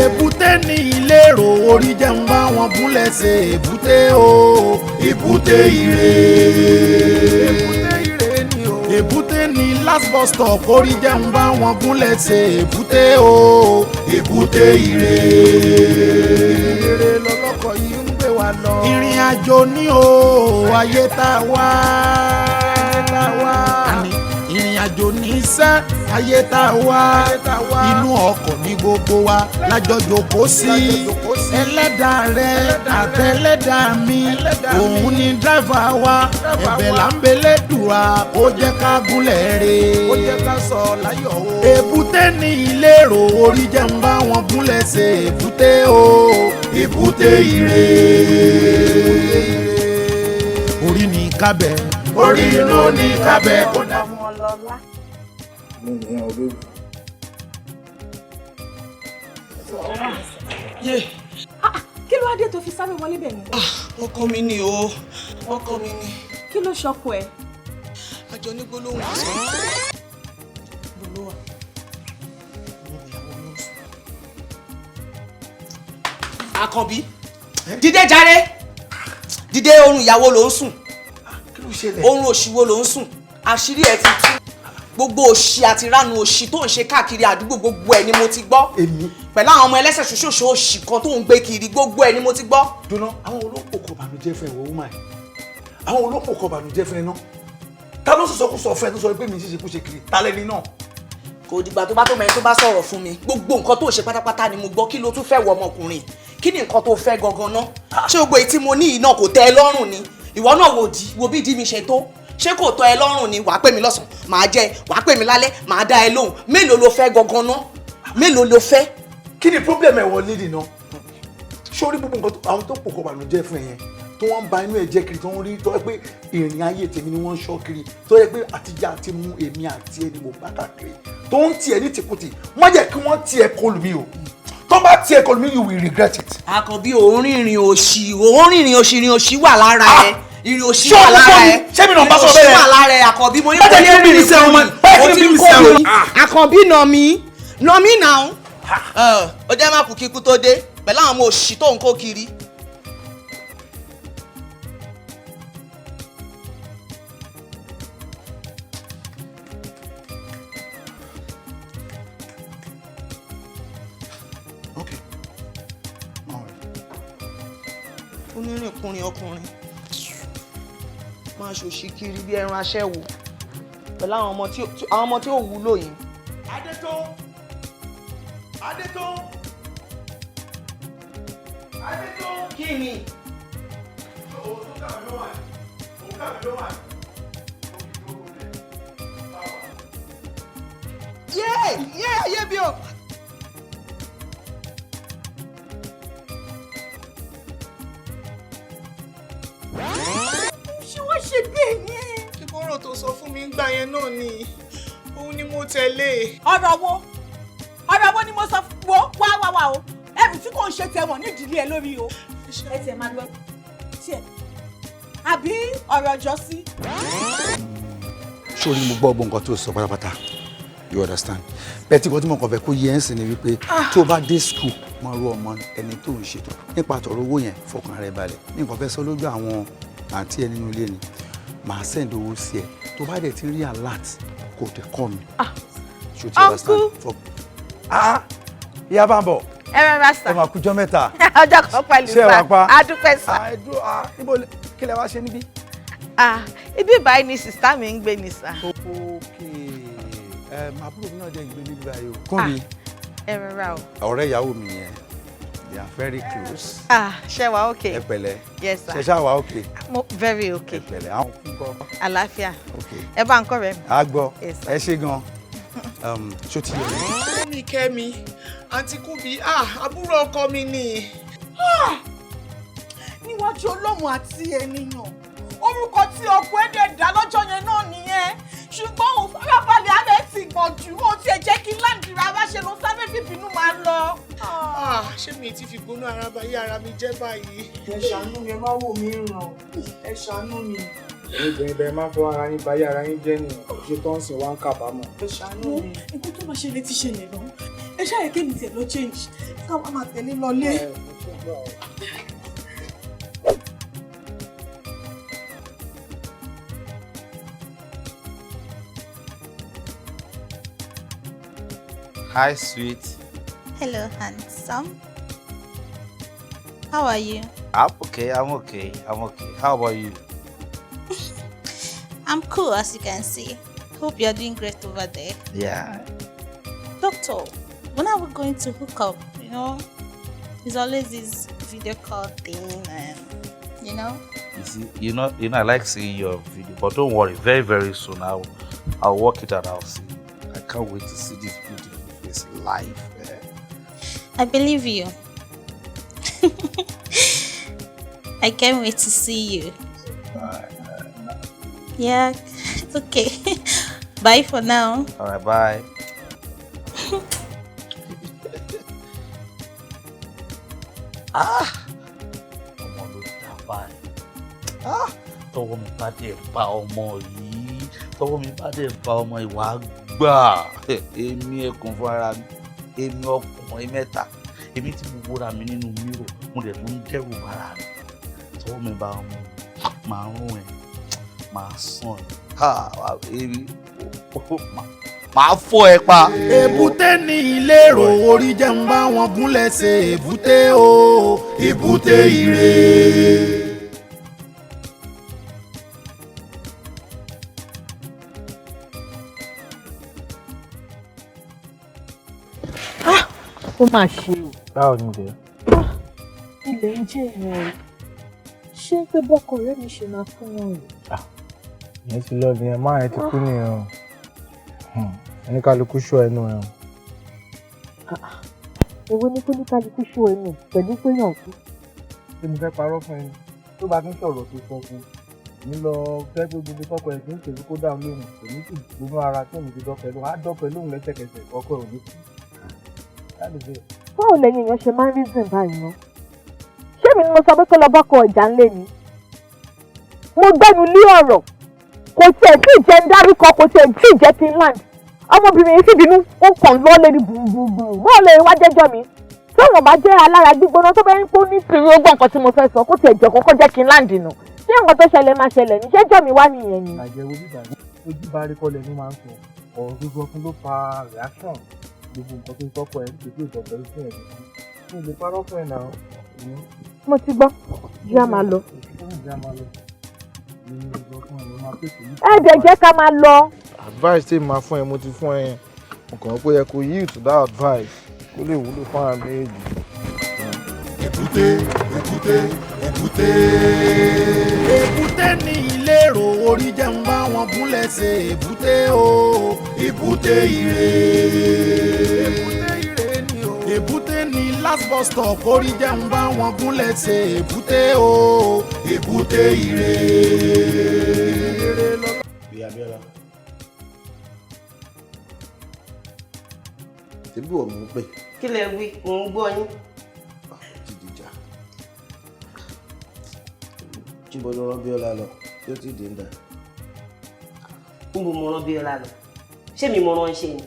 Ebute ní ìlérò orí jẹ́ ń bá wọn gúnlẹ̀ ṣe èbúté o. Ebute ire ni o. Ebute ní last bus stop orí jẹ́ ń bá wọn gúnlẹ̀ ṣe èbúté o. Ebute ire lọ́lọ́kọ̀ yìí ń gbé wa lọ. Ìrìn àjò ní o ayé tá a wá. Ìrìn àjò ní iṣẹ́ ayé tá a wá. Inú ọkọ̀ ní gbogbo wa lájọ jókòó sí. Ẹlẹ́dàá rẹ àtẹlẹ́dàá mi òun ni dráìvà wa. Ẹ̀bẹ̀ là ń belé dùrà ó jẹ́ ká gúnlẹ̀ re. Ó jẹ́ ká sọ láyọ̀ o. Ebute ní ìlérò orí jẹ́ ń bá wọn gúnlẹ̀ ṣe èbúté o. Ebute ire orí ní kábẹ́ orí inú ní kábẹ́ kó dá fún ọ lọ́lá. Mo ní àwọn olóògùn. Kí ló wá dé tó fi sáré wọlé bẹ̀ ni? Ọkọ mi ni o, ọkọ mi ni. Kí ló ṣọkọ ẹ? Àjọ ní gbólóhùn sọ. Gbólóhùn. Àkànbí, dìde jàre. Dìde orun ìyàwó ló ń sùn. Kí ló ṣẹlẹ̀? Orun òṣìwò ló ń sùn. Àṣírí ẹ ti tú. Gbogbo òṣì àti ìranu òṣì tó ń ṣe káàkiri àdúgbò gbogbo ẹ ni mo ti gbọ́. Èmi. Pẹ̀lú àwọn ọmọ ẹlẹ́sẹ̀ ṣoṣooṣo òṣì kan tó ń gbé kiri gbogbo ẹ ni mo ti gbọ́. Dúná, àwọn olópò kò bànújẹ́ fún ẹ̀wọ̀ woman. Àwọn olópò kò bànújẹ́ fún ẹ náà. Ta ló sọ kó sọ fún ẹ tó sọ pé mi ṣe kú ṣe kiri? Ta lẹni náà? Kò dìgbà tó bá tó mẹ́rin tó bá sọ̀rọ̀ fún mi. Gbogbo nǹkan tó ṣe pátápátá ni mo gbọ́. Kí ló tún fẹ́ wọ ọmọkùnrin? Kí ni nǹkan tó fẹ́ gangan náà? Ṣé gbogbo èyí tí mo ní yìí náà kò tẹ́ ẹ lọ́rùn ni? Ìwọ náà wo bí ìdí mi ṣe tó? Ṣé kò tọ́ ẹ lọ́rùn ni? Wàá pè mí lọ́sàn, màá jẹ, wàá pè mí lálẹ́, màá dá ẹ lóhùn. Mélòó lo fẹ́ gangan náà? Mélòó lo fẹ́? Kí ni problem ẹ wọ lédi náà? Sórí gbogbo nǹkan àwọn tó pò kò bànújẹ́ fún ẹ yẹn tó wọ́n ń ba inú ẹ̀ jẹ́ kiri tó ń rí tó yẹ pé ìrìn ayé tèmi ni wọ́n ń ṣọ́ kiri tó yẹ pé àtijọ́ àti mú èmi àti ẹni mo bá kàkiri tó ń tiẹ̀ ní tìkùtì má jẹ́ kí wọ́n tiẹ̀ kọlù mí o tó bá tiẹ̀ kọlù mí you will regret it. Àkànbí òun rìnrìn òṣì wà lára ẹ. Ìrìn òṣì wà lára ẹ. Ṣé mi náà bá sọ bẹ́ẹ̀? Ìrìn òṣì wà lára ẹ Àkànbí mo ní kò lè rìn ìsẹ́ ọmọ. Àkànbí nà mí náà. Ó jẹ́ má kú kíkú tó dé pẹ̀lú àwọn ọmọ òṣì tó ń kó kiri. Onírìnkùnrin ọkùnrin máa ṣòṣì kiri bí ẹran aṣẹ́wó pẹ̀lú àwọn ọmọ tí ò wúlò yìí. Adétó kí ni? Ayé bí o. Ṣé wọ́n ṣe bẹ́ẹ̀ yẹn? Kí bọ́rọ̀ tó sọ fún mi ń gbà yẹn náà ni òun ni mo tẹ̀lé. Ọ̀rọ̀ wo ni mo sọ fún wo wá o ẹrù tí kò ń ṣe tẹ̀wọ̀n ní ìdílé ẹ lórí o. Ẹ tiẹ̀ máa gbọ́ tiẹ̀ àbí ọ̀rọ̀ ọjọ́ sí. Sórí mo gbọ́ nǹkan tó sọ pátápátá you understand bẹ́ẹ̀ tí nǹkan tí mo kàn fẹ́ kó yẹ ẹ́ sìn ni wípé tó o bá dé school máa rú ọmọ ẹni tó ń ṣètò nípa tọ̀rọ̀ owó yẹn fọkàn rẹ balẹ̀ ní nǹkan fẹ́ sọ lójú àwọn àǹtí ẹ nínú ilé ni màá send owó sí ẹ tó bá dẹ̀ ti rí alert kò tẹ̀ kọ́ mi. Ṣó ti understand? Ìyá bá ń bọ̀. Ẹ rárá sà. Ẹ máa kújọ́ mẹ́ta. Ọjọ́ kan pẹ̀lú sà. Ṣé ẹ wá pa? Adúpẹ́ sà. Níbo kí lẹ wá ṣe níbí? Ibi báyìí ni sìstá mi ń gbé ni sà. Àbúrò mi náà dẹ̀ ń gbé níbí báyìí o. Kúnmi. Ẹ rárá o. Ọ̀rẹ́ ìyàwó mi yẹn. They are very close. Ṣé wàá okay? Ẹ pẹ̀lẹ́. Yes sir. Ṣé ṣáà wà okay? Very okay. Ẹ pẹ̀lẹ́ àwọn fún kọ́. Àlàáfíà. Okay. Ẹ bá ń kọ́ rẹ̀ mi. A gbọ́. Yes sir. Ẹ ṣé gan. Ṣó ti yẹ Mọ́mí Kẹ́mi, àǹtí Kúbi, àbúrò ọkọ mi ni. Níwájú Ọlọ́run àti ènìyàn, orúkọ tí ọkọ ẹ̀dẹ̀ dá lọ́jọ́ yẹn náà nìyẹn. Ṣùgbọ́n òun farabalẹ̀ alẹ́ ti gbọ̀n jù, ó ti ẹ̀ jẹ́ kí láǹdì rárá ṣe ló sáré fífinú máa lọ. Ṣé mi ti fi gbóná ara báyé ara mi jẹ́ báyìí? Ẹ ṣàánú mi, ẹ má wò mí ràn. Ẹ ṣàánú mi. Ẹ̀yin bẹ́ẹ̀ máa fọ ara yín báyé ara yín jẹ́ nìyẹn. Ṣé tó ń sìn wá ń kábàámọ̀? Nǹkan tó máa ṣẹlẹ̀ ti ṣẹlẹ̀ lọ. Ẹ ṣáà kí mi tiẹ̀ lọ change. Káwọn máa tẹ̀lé lọlé. Hi, sweet. Hello, handsome. How are you? I'm okay. How about you? I'm cool, as you can see. Hope you're doing great over there. Yeah. Doctor, when are we going to hook up? You know, it's always this video call thing, and you know. You see, you know, I like seeing your video, but don't worry. Very, very soon, I'll work it out. I'll see. I can't wait to see this beautiful face live. I believe you. I can't wait to see you. Yeah, it's okay. Bye for now. All right, bye. Ọmọ ló dá báyìí. Tọwọ́ mi bá dẹ̀ bá ọmọ yìí. Tọwọ́ mi bá dẹ̀ bá ọmọ ìwà gbà. Èmi ẹkùn fún ara mi. Èmi ọkùnrin mẹ́ta. Èmi tí mo wúra mi nínú mírò. Mo dẹ̀ tún dẹ́rù bára mi. Tọwọ́ mi bá ọmọ máa ń rún ẹ̀. Máa sàn ẹ̀. Máa fọ́ ẹ pa. Èbúté ní ìlérò orí jẹ́ ń bá wọn gúnlẹ̀ ṣe èbúté o, èbúté ire. Ó máa ṣe o. Báwo ni bẹ́ẹ̀? Ilẹ̀ ń jẹ́ ìrìn ṣé pé bọ́kọ rẹ̀ mi ṣe máa fún wọn rè. Ìyẹn ti lọ nìyẹn, máa yẹn ti kú nìyẹn o. Oníkálukú ṣọ́ ẹnu ẹ̀ o. Èwo ni kó oníkálukú ṣọ́ ẹnu pẹ̀lú pé yàn kú. Ṣé mo fẹ́ parọ́ fún ẹni? Tó bá tún sọ̀rọ̀ tó sọ fún mi lọ fẹ́ pé gbogbo tọkọ ẹ̀ kì í ṣèlú kó dáhùn lóhùn. Èmi sì gbóná ara tí òun ti dọ́pẹ́ lóhùn. Á dọ́pẹ́ lóhùn lẹ́sẹ̀kẹsẹ̀ ọkọ ẹ̀ ò ní kú. Báwo lẹ́yìn èèyàn ṣe máa ń rí zìn báyìí ná? Ṣé mi ni mo sọ pé kó lọ bọ́kọ ọjà ńlẹ̀ ni? Mo gbẹ́nu lé ọ̀rọ̀. Kò tiẹ̀ tí ì jẹ́ ń dárúkọ, kò tiẹ̀ tí ì jẹ́ Finland. Ọmọbìnrin yìí sì bínú ó kàn lọ́ lórí gbùngbùngbùn. Báwo lè wá jẹ́jọ́ mi? Tí òun bá jẹ́ alára gbígbóná tó bẹ́ẹ̀ ń kó ní tìrú ogún nǹkan tí mo fẹ́ sọ kó tiẹ̀ jẹ́ kókó jẹ́ Finland nù. Ṣé nǹkan tó ṣẹlẹ̀ máa ṣẹlẹ̀ ní? Ṣẹ́jọ́ mi wá nìyẹn ni. Àjẹwò bíbá ojú bá rí kọ́lẹ̀ ló máa ń sọ. Ọ̀rọ̀ gbogbo fún ló fa reaction. Gbogbo nǹkan tó ń tọ́kọ ẹ̀ ń tètè ìtọ́jú sí ẹ̀ ní ilé parọ́ fún ẹ̀ náà. Mo ti gbọ́, jẹ́ a máa lọ. Ẹ dẹ̀ jẹ́ ká máa lọ. Advice tí màá fún ẹ mo ti fún ẹ yẹn. Mo kàn ń pé yẹ kó yield to that advice kó lè wúlò fún àwọn méjì. Èbúté, èbúté, èbúté. Èbúté ní ìlérò orí jẹ́ ń bá wọn gúnlẹ̀ ṣe èbúté o, èbúté ire. Èbúté ire ni o. Èbúté ní last bus stop orí jẹ́ ń bá wọn gúnlẹ̀ ṣe èbúté o, èbúté ire. Abiola. Tẹ́bí wọ̀ mú pé. Kí lẹ wí? Mò ń gbọ́ yín. Ti dìjà. Jíbo ló rán Bíọ́lá lọ, tí ó ti dì ń dà. Níbo mo rán Bíọ́lá lọ? Ṣé mi mo rán iṣẹ́ ni?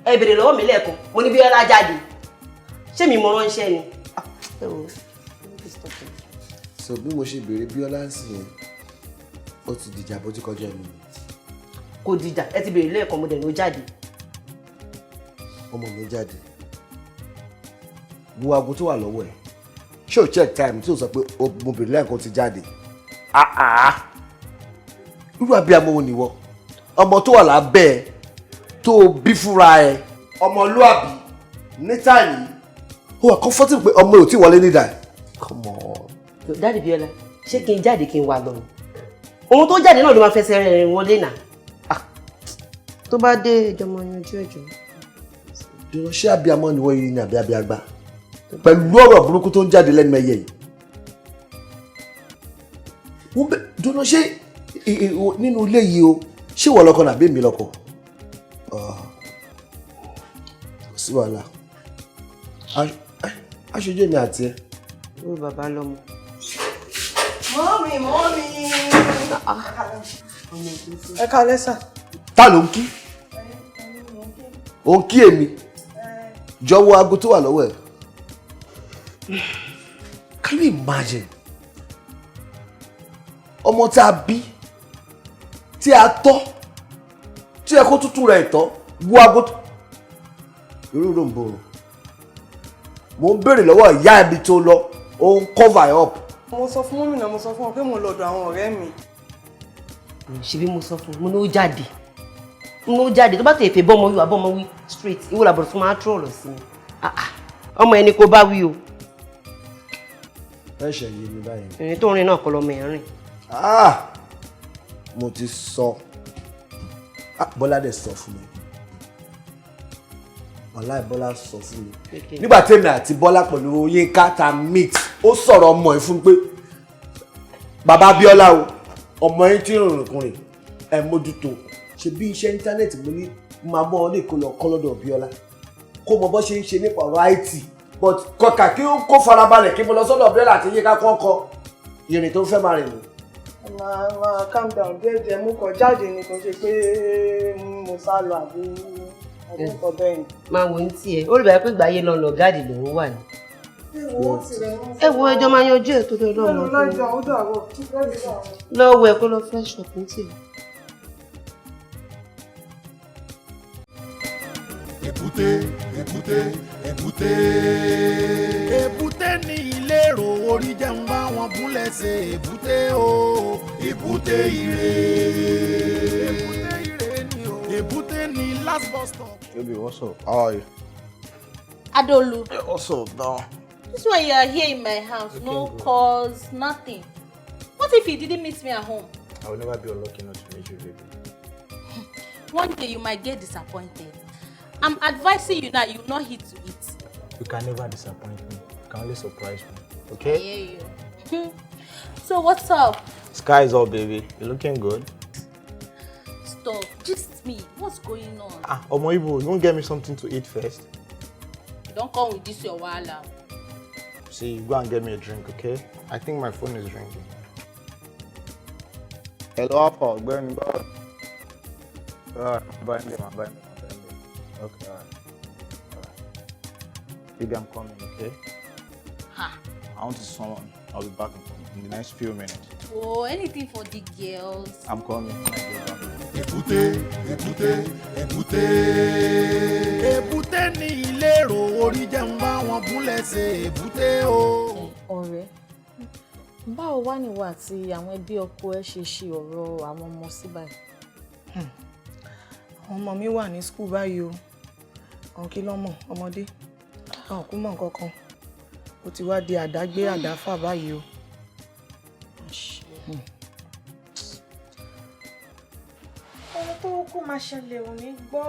Ẹ bèrè lọ́wọ́ mi lẹ́ẹ̀kan, mo ní Bíọ́lá jáde. Ṣé mi mo rán iṣẹ́ ni? So bí mo ṣe bèrè Bíọ́lá ń sìn yẹn, ó ti dìjà bó ti kọjá mi. Kò dìjà, ẹ ti bèrè lẹ́ẹ̀kan mo dẹ̀ ló jáde. Ọmọ mi jáde. Wo aago tó wà lọ́wọ́ ẹ̀. Ṣé o check time tí o sọ pé mo bèrè lẹ́ẹ̀kan ti jáde? Irú abiyamọ wo nìwọ? Ọmọ tó wà lábẹ́ ẹ tó bí fúnra ẹ. Ọmọlúàbí ní táyì. Ó wà comfortable pé ọmọ ò tí wọlé nídà. Come on. Dáàdì Bíọ́lá, ṣé kí n jáde kí n wà lọ? Ohun tó jáde náà ló máa fẹsẹ̀ rìn wọlé náà. Tó bá dé ìjọmọ yanjú ẹ̀jọ̀. Dùnà ṣé abiyamọ ni wọ́n yìí ní àbí abiyagba? Pẹ̀lú ọ̀rọ̀ burúkú tó ń jáde lẹ́nu ẹyẹ yìí. Dùnà ṣé nínú ilé yìí o, ṣé wọ́n lọ́kọ nàbí èmi lọ́kọ? Kò sí wàhálà. Aṣojú èmi àti ẹ. Ó bàbá lọ́mọ. Mọ́mì. Ẹ káalẹ́ sà. Ta ló ń kí? Ó ń kí èmi. Jọ̀wọ́ aago tó wà lọ́wọ́ ẹ̀. Can you imagine? Ọmọ tí a bí, tí a tọ́, tí ẹ kó tútù rẹ̀ tọ́, wo aago tó. Irú ló ń bọ̀. Mo ń béèrè lọ́wọ́ ìyá ẹbí tó lọ, ó ń cover up. Mo sọ fún mọ́mì náà, mo sọ fún wọn pé mo lọ́dọ̀ àwọn ọ̀rẹ́ mi. Ṣebí mo sọ fún un, mo ní ó jáde. Mo jáde tó bá tẹ̀ fẹ́ bọ́mọ wí wá bọ́mọ wí straight. Ìwọ làbọ̀ fún máa troll sí mi. Ọmọ ẹni kò bá wí o. Ẹ ṣe yé mi báyìí. Ìrìn tó rìn náà kọ́ lọ́mọ ẹ̀ rìn. Mo ti sọ. Bọ́lá dẹ̀ sọ fún mi. Ọláì Bọ́lá sọ fún mi. Nígbà tèmi àti Bọ́lá pẹ̀lú Yínká ta meet, ó sọ̀rọ̀ ọmọ ẹ̀ fún mi pé bàbá Abíọ́lá o, ọmọ yín tí ń rìnrìn ẹ̀ mójútó. Ṣe bí iṣẹ́ íńtánẹ́ẹ̀tì mo ní máa mọ́ ọ ní kó lọ kọ́ lọ́dọ̀ Abíọ́lá. Kó mọ bọ́ ṣe ń ṣe nípa ọ̀rọ̀ IT. But kọ̀ọ̀kà kí ó kó farabalẹ̀ kí mo lọ sọ́dọ̀ Abíọ́lá àti Yínká kọ́kọ́ ìrìn tó fẹ́ máa rìn nù. Máa calm down díẹ̀ mú kọ jáde ni kò ṣe pé mo sá lọ àbí nǹkan bẹ́ẹ̀ ni. Máa wo ní tiẹ̀, ó lè bàá pé gbàyé lọ lọ gáàdì lòún wà ní. Ẹ wo ẹjọ́ máa yanjú ẹ̀ tó lọ lọ́wọ́. Lọ́wọ́ ẹ kó lọ fresh up ní tiẹ̀. Ebute ní ìlérò orí jẹun bá wọn gúnlẹ̀ ṣe èbúté o. Ebute ire ni o. Ebute ní last bus stop. Baby, what's up? How are you? Adolu. Yeah, what's up now? This is why you are here in my house. Okay, no cause, nothing. What if you didn't meet me at home? I will never be unlucky not to meet you, baby. One day you might get disappointed. I'm advising you now, you not hit to it. You can never disappoint me. You can only surprise me. Okay? I hear you. So what's up? Sky is up, baby. You're looking good. Stop. Just me. What's going on? Omo Ibo, you won't get me something to eat first? Don't come with this your wala. See, you go and get me a drink, okay? I think my phone is ringing. Hello, Apple. Going back. Alright, bye. Okay, alright. Baby, I'm coming, okay? I want to see someone. I'll be back in the next few minutes. Oh, anything for the girls. I'm coming. Ebute ní ìlérò orí jẹun bá wọn gúnlẹ̀ ṣe èbúté o. Ọ̀rẹ́, báwo wá níwọ àti àwọn ẹbí ọkọ ẹ ṣe ọ̀rọ̀ àwọn ọmọ sí báyìí? Àwọn ọmọ mi wà ní school báyìí o. Àwọn kí ló mọ̀ ọmọdé. Àwọn kú mọ̀ nǹkan kan. Ó ti wá di àdágbé àdáfà báyìí o. Ohun tó kú máa ṣẹlẹ̀ ò ní gbọ́.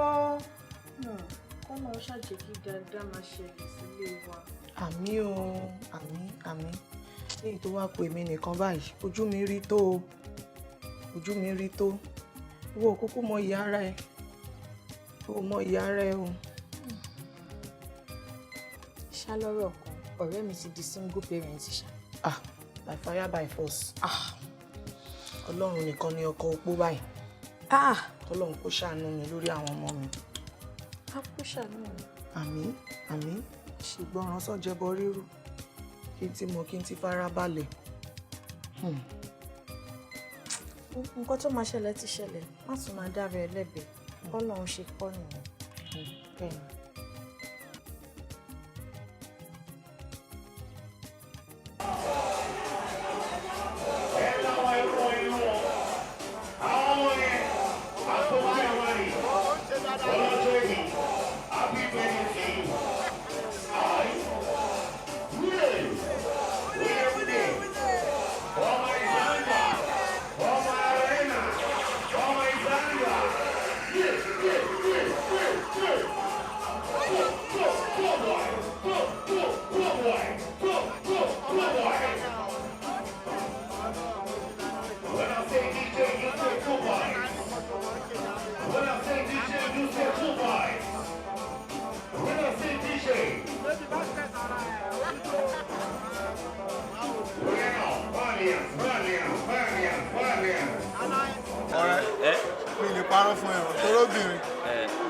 Kọ́nà ó ṣàjẹ́ kí dáadáa máa ṣẹlẹ̀ sílé wa. Àmín o, àmín. Ní tó wá kó èmi nìkan báyìí, ojú mi rí tó. Wo kúkú mọ ìyá ara ẹ. Wo mọ ìyá ara ẹ o. Ṣá lọ́rọ̀ kan, ọ̀rẹ́ mi ti di single parent ṣá. By fire by force. Ọlọ́run nìkan ni ọkọ opó báyìí. Ọlọ́run kó ṣàánú mi lórí àwọn ọmọ mi. A kó ṣàánú mi. Àmín. Ṣùgbọ́n sọ́jẹ́bọ rírù. Kí n ti mọ̀ kí n ti fara balẹ̀. Nǹkan tó máa ṣẹlẹ̀ ti ṣẹlẹ̀. Má tún máa dára ẹ lẹ́bi. Ọlọ́run ṣe kọ́ nìyẹn. Bẹ́ẹ̀ ni. Sorobìnrin.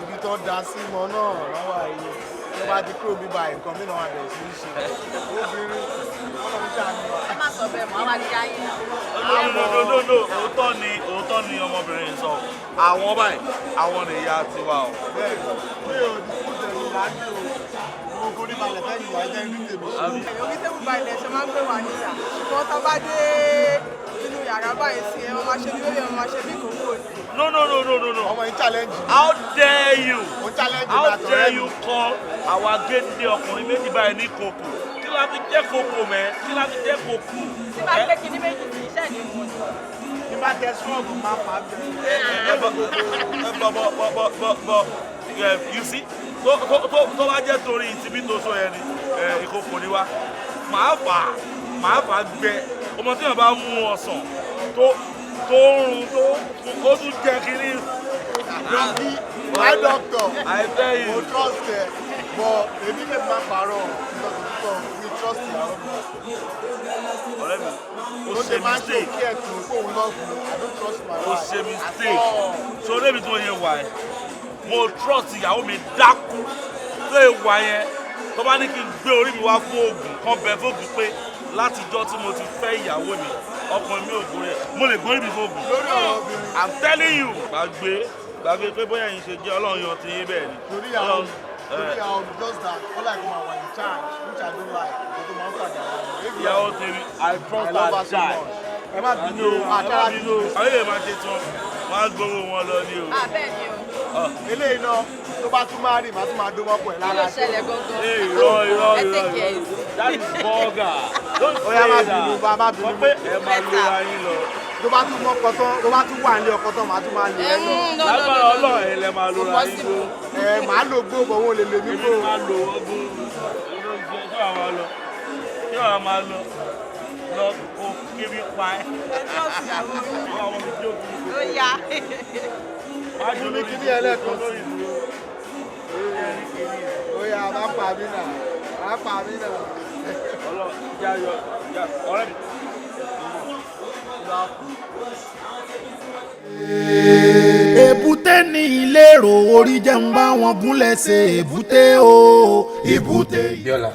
Ibi tó da sí mọ náà lọ́wọ́ ayé. Tó bá ti kúrò bíbá nǹkan mìíràn wà bẹ̀rẹ̀ sí í ṣe. Obìnrin ọlọ́run ṣàánú wa. Ẹ má sọ bẹ́ẹ̀ mọ́, a máa di ayé náà. No, òótọ́ ni ọmọbìnrin sọ. Àwọn báyìí, àwọn ni ìyá tiwa o. Bẹ́ẹ̀ mi ò ní kú tẹ̀lé láti o. Mo forí balẹ̀ fẹ́ ìwà ẹgbẹ́ ní tèmi. Orí tébù balẹ̀ ṣe máa ń gbé wà níyà. Ṣùgbọ́n tá a bá dé inú yàrá báyìí sí ẹ, wọ́n máa ṣe bí bébí, wọ́n máa ṣe bí kòkó ni. No. Ọmọ yìí challenge. How dare you? Ó challenge How mi àtọ̀rẹ́ dare mi. you call àwa géńdé ọkùnrin méjì báyìí ní kòkò? Kí la fi jẹ́ kòkò mẹ́? Kí la fi jẹ́ kòkò? Tí bá gbé kinní méjì sí iṣẹ́ ni mo ní. Bí bá tẹ sọ́ọ̀bù máa fà á bẹ̀rẹ̀. But you see, tó bá jẹ́ torí ìtìbí tó sọ yẹn ni ìkòkò ni wá. Màá fà á gbẹ. Ọmọ tí yàn bá mú ọsàn tó rún tó tún jẹ kiri. Yogi, my doctor. I tell you. Mo trust ẹ, but èmi lè má parọ́ we trust ìyàwó mi. Ọ̀rẹ́ mi, ó Ó ṣe ṣe máa ń ṣe mistake. kí ẹ̀ tó fóun lọ́gùn. I don't trust my Ó wife. ṣe mistake. At all. So lébi tó yẹ wà ẹ́, mo trust ìyàwó mi dákú tó yẹ wà yẹn. Tó bá ní kí n gbé orí mi wá fún oògùn kan bẹ fóògùn pé látijọ́ tí mo ti fẹ́ ìyàwó mi, ọkùnrin mi ò gbórí ẹ̀, mo lè gbórí mi fóògùn. Lórí ọ̀rọ̀ obìnrin. I'm telling you. Gbàgbé pé bóyá yín ṣe jẹ́ Ọlọ́run yan ti yín bẹ́ẹ̀ ni. Lórí ìyàwó mi. Just that all I come out in charge which I don't like. Ètò máa ń fàjà wá. Ìyàwó tèmi, I trust I love her her so die. much. Ẹ má bínú o, àkàrà bínú o. Àwọn èèyàn máa ṣe tí wọ́n á gbowó wọn lọ ní o. Bẹ́ẹ̀ ni o. Eléyìí náà tó bá tún máa rìn, màá tún máa dó mọ́pọ̀ ẹ̀ Kí ló lára. ṣẹlẹ̀ gangan? Irọ́. That is vulgar. Don't Ó yá má say bínú, that. má bínú. Wọ́n pé ẹ máa lo ara yín lọ. Tó bá tún mọ́kọ tán, tó bá tún wà nílé ọkọ tán, màá tún máa lò ẹ́ lọ. Lágbára Ọlọ́run ẹ̀ lẹ máa lo ara yín lọ. Màá lò gbó, bọ̀ wọn ò lè lè mí Èmi gbó. máa lo ọdún. Kí wàá máa lọ? Kí wàá máa lọ? Lọ kó kébí pa ẹ́. Wọ́n àwọn mi jókòó. Ó yá. Má jò lórí Kíní ẹlẹ́kan sí. Ó yá, má pa mí nà. Má pa mí nà. Ọlọ́run yá ọ̀rẹ́ mi. Èbúté ní ìlérò orí jẹ́ ń bá wọn gúnlẹ̀ ṣe èbúté o èbúté. Bíọ́lá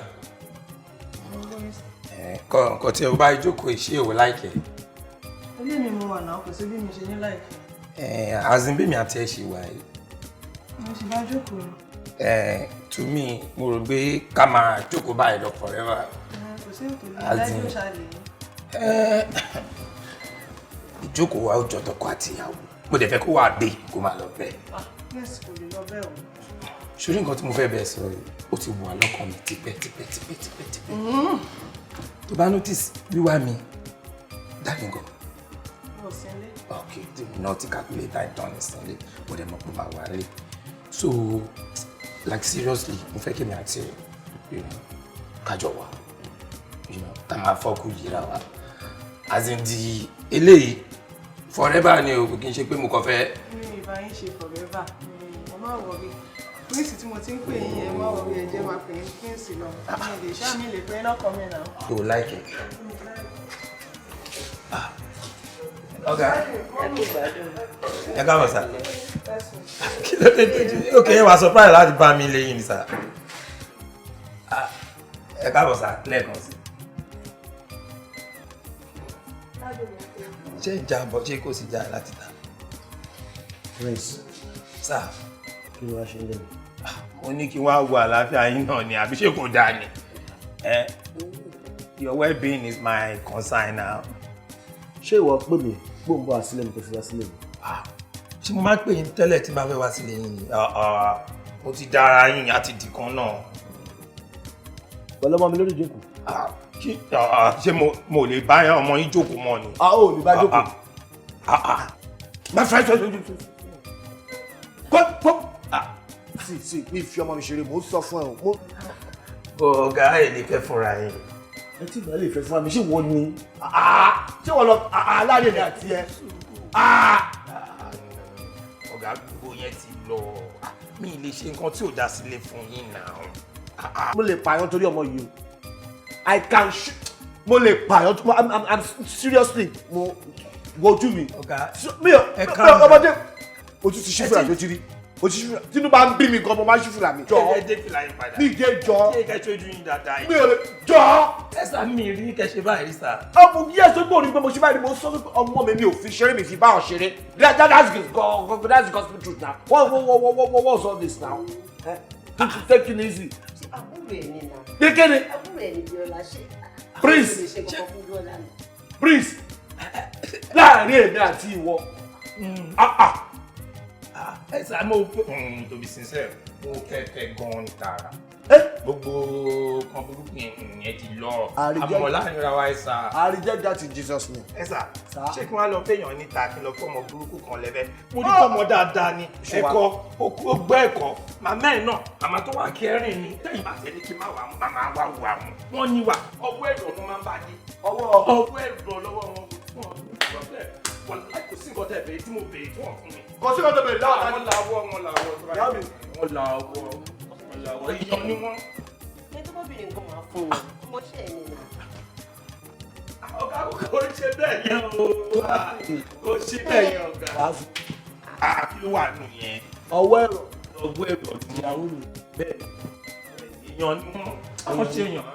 kọ́ tí o bá jókòó ìṣe òwò láìkẹ́. Ilé mi mo wà náà, kò sí bí mi ṣe ní láìpẹ́. Azimbi àti ẹ̀ ṣì wà yìí. Mo sì bá jókòó. To me mo rò pé ká máa jókòó báyìí lọ forever. Kò sí òtò lè láìpẹ́ ṣáàlì. Ìjókòó wa ó jọ tọkọ àti ìyàwó. Mo dẹ̀ fẹ́ kó wà dé kó máa lọ bẹ́ẹ̀. Yes, kò lè lọ bẹ́ẹ̀ o. Ṣorí nǹkan tí mo fẹ́ bẹ́ẹ̀ sọ yìí, ó ti wà lọ́kàn mi tipẹ́. Tó bá notice wíwá mi, dáàbì nǹkan. Mo sì ń lé. Okay, náà ti calculate time turn ìsìnlẹ̀, mo dẹ̀ mọ̀ pé máa wà lé. So, like seriously, mo fẹ́ kí mi àti kájọ wà. Ká máa fọ́kù yíra wa. As in the eléyìí, forever ni o, kì í ṣe pé mo kàn fẹ́. Mi ìbá yín ṣe forever. Ẹ má wọrí. Prince tí mo ti ń pè yín ẹ má wọrí ẹ jẹ́ máa pè yín Prince lọ. Mi lè ṣá mi lè pẹ́ lọ́kọ̀ mi náà. To like it. Ọ̀gá. Ẹ káàbọ̀ sá. Kí ló dé tó ok wà surprise láti bá mi lẹ́yìn ni sá. Ẹ káàbọ̀ sá lẹ́ẹ̀kan sí. Ṣé ìjà bọ̀ ṣé kò sí jà láti ta? Prince, Sá. kí ló wá ṣe ń lẹ́nu? Mo ní kí wọ́n á wo àlàáfíà yín náà ni àbí ṣé kò dáa ni? Your well-being is my concern now. Ṣé ìwọ pè mí gbòǹbò àsílẹ̀ mi tó fi wá sílẹ̀ mi? Ṣé mo máa ń pè yín tẹ́lẹ̀ tí máa fẹ́ wá sílé yín ni? Mo ti dára yín àti dìkan náà. Pẹ̀lú ọmọ mi lórí ìjókòó. Ṣé mo lè bá ọmọ yín jókòó mọ́ ni? Ó lè bá jókòó. Má fẹ́ sọ. Sí, mi fi ọmọ mi ṣeré, mo sọ fún ẹ o. Ọ̀gá ẹ̀ lè fẹ́ fúnra yín. Ẹ tí ìgbà lè fẹ́ fún mi, ṣé wọ́n ni? Ṣé wọ́n lọ aláàrẹ̀ ni àti ẹ? Ọ̀gá gbogbo yẹn ti lọ. Mi ì lè ṣe nǹkan tí ò dá sílé fún yín náà. Mo lè pààyàn torí ọmọ yìí o. I can shoot. Mo lè pààyàn. I'm seriously. Mo wojú mi. Ọ̀gá Mi ò ọmọdé. o tún ti ṣí fúlà tó ti rí o ti ṣí fúlà tínú bá ń bí mi gan mo máa ń ṣí fúlà mi. jọ ẹ dé fìlà yín padà. mi ìdè jọ. ṣé kẹ́ ṣojú yín dáadáa yìí. mi ò lè jọ. ẹ sá mi rí kẹ́ ṣe báyìí sá. ọmọ yíyá tó gbòòrò pé mo ṣe báyìí mo sọ pé ọmọ mi ò fi ṣeré mi fi bá ọ ṣeré that's the gospel truth now what's all this now take it easy. àbúrò ẹ̀ ní na. kékeré. àbúrò ẹ̀ ní Bíọ́lá ṣe. Prince Prince láàrin èmi àti ìwọ. ẹ sá mo to be sincere mo kẹ̀kẹ́ gan-an tààrà. gbogbo kan burúkú yẹn ti lọ àmọ́ láàrin ra wa ẹ sá. I reject that in Jesus name. ẹ sá ṣé kí wọ́n lọ fẹ́yàn níta kí n lọ fọmọ burúkú kan lẹ́fẹ̀ẹ́ mo ní fọmọ dáadáa ni ẹ̀kọ́ ó gbọ́ ẹ̀kọ́ màmá ẹ̀ náà màmá tó wà kẹrin ni tẹ́yìn bá tẹ́lẹ̀ kí n má wà mú màmá wà wà mú wọ́n ní wà ọwọ́ ẹ̀rọ ló máa ń bá dé ọwọ́ ẹ̀rọ lọ́wọ́ wọn kò sí nǹkan tẹ̀ bẹ̀rẹ̀ tí mo bẹ̀rẹ̀ tí wọ́n fún mi. kò sí nǹkan tẹ̀ bẹ̀rẹ̀ láwọn wọn làwọ̀ ìyọ̀ ni wọ́n. ẹ tó bọ́bìnrin nǹkan máa fún wọn ọmọ ṣe é nìyà. ọ̀gá kò ṣe bẹ́ẹ̀ yẹn o kò ṣe bẹ́ẹ̀ yẹn ọ̀gá. kí ló wà nù yẹn. ọwọ́ ẹ̀rọ ìyàwó mi bẹ́ẹ̀ èèyàn ni wọ́n ṣe èèyàn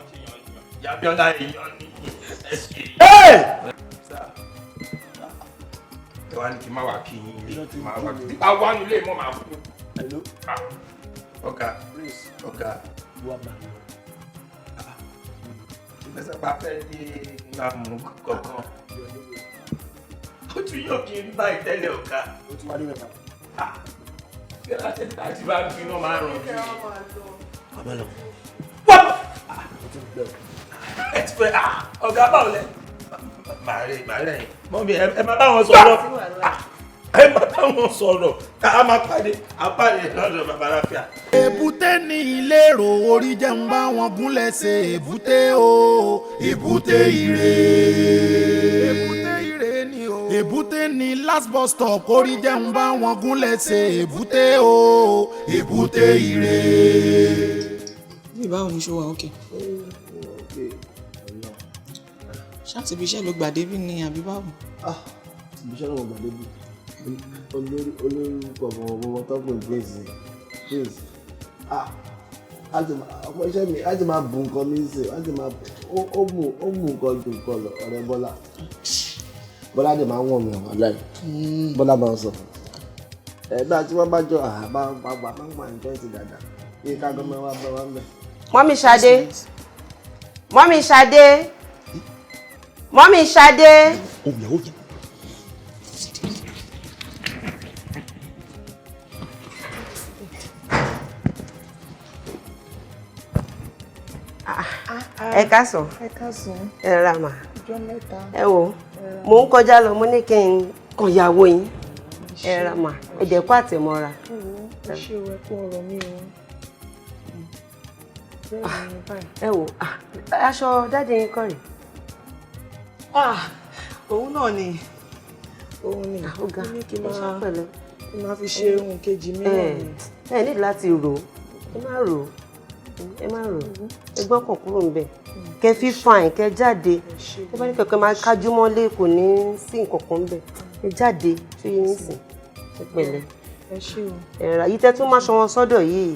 Yabiola èèyàn ni ẹ ṣe èèyàn. ẹ wá ní kí n má wá kí yín ilé kí n má wá kí n bá wá nílé mọ́ máa kú. ọ̀gá ọ̀gá ìgbésẹ̀ bá fẹ́ dé ìlànà kankan ó tún yóò kí n bá ìtẹ́lẹ̀ ọ̀gá. o ti wá ní mẹ́ta. bí ọ̀la tẹ́lẹ̀ àti bá ń bínú máa rọ̀ jù. bàbá lọ. wọ́n ẹ ti fẹ́ ọ̀gá báwo lẹ. màá rẹ̀ mọ́mí ẹ máa bá wọn sọ̀rọ̀ ẹ máa bá wọn sọ̀rọ̀ ká máa pàdé lọ́dọ̀ bàbá ráfíà. Èbúté ní ìlérò orí jẹ́ ń bá wọn gúnlẹ̀ ṣe èbúté o èbúté ire. Èbúté ire ni o. Èbúté ní last bus stop orí jẹ́ ń bá wọn gúnlẹ̀ ṣe èbúté o èbúté ire. bí báwo ni ṣó wà ókè. ṣáàtì ibi iṣẹ́ ló gbà débí ni àbí báwo. ibi iṣẹ́ náà gbà débí olórúkọ ọmọ tọ́pọ̀ Grace ọmọ iṣẹ́ mi á ti máa bu nǹkan mi ṣe á ti máa ó mú nǹkan ju nǹkan lọ ọ̀rẹ́ Bọ́lá dẹ̀ máa ń wọ̀n mi ọ̀hún láì Bọ́lá máa ń sọ fún ẹ̀gbẹ́ àti wọ́n bá jọ máa ń pa nǹkan ti dàda kí ká gbọ́n máa wá bá wa ń bẹ̀. Mọ́mí Ṣadé Mọ́mí Ṣadé Mọ́mí Ṣadé. ẹ káàsán ẹ ra mà ẹ wò mò ń kọjá lọ mo ní kí n kàn yàwó yín ẹ ra mà ẹ dẹ̀ kó àtẹ̀mọ́ra. ẹ ṣe ìwé kú ọ̀rọ̀ mi o. ẹ wò aṣọ dáàdi yín kọ́ rè. òun náà ni òun ni ọ̀gá ní kí n pẹ̀lẹ́ máa fi ṣe ohun kejì mi náà ni. ẹ ní láti rò ẹ má rò ẹ gbọ́kàn kúrò ńbẹ̀ kẹ fi fine kẹ jáde ẹ bá ní kẹ̀kẹ́ máa kájú mọ́lé kò ní sí nǹkan kan ńbẹ̀ ẹ jáde tó yẹ yín sìn ẹ pẹ̀lẹ́ ẹ ṣé o. ẹ̀rà yìí tẹ́ tún máa ṣọ wọn sọ́dọ̀ yìí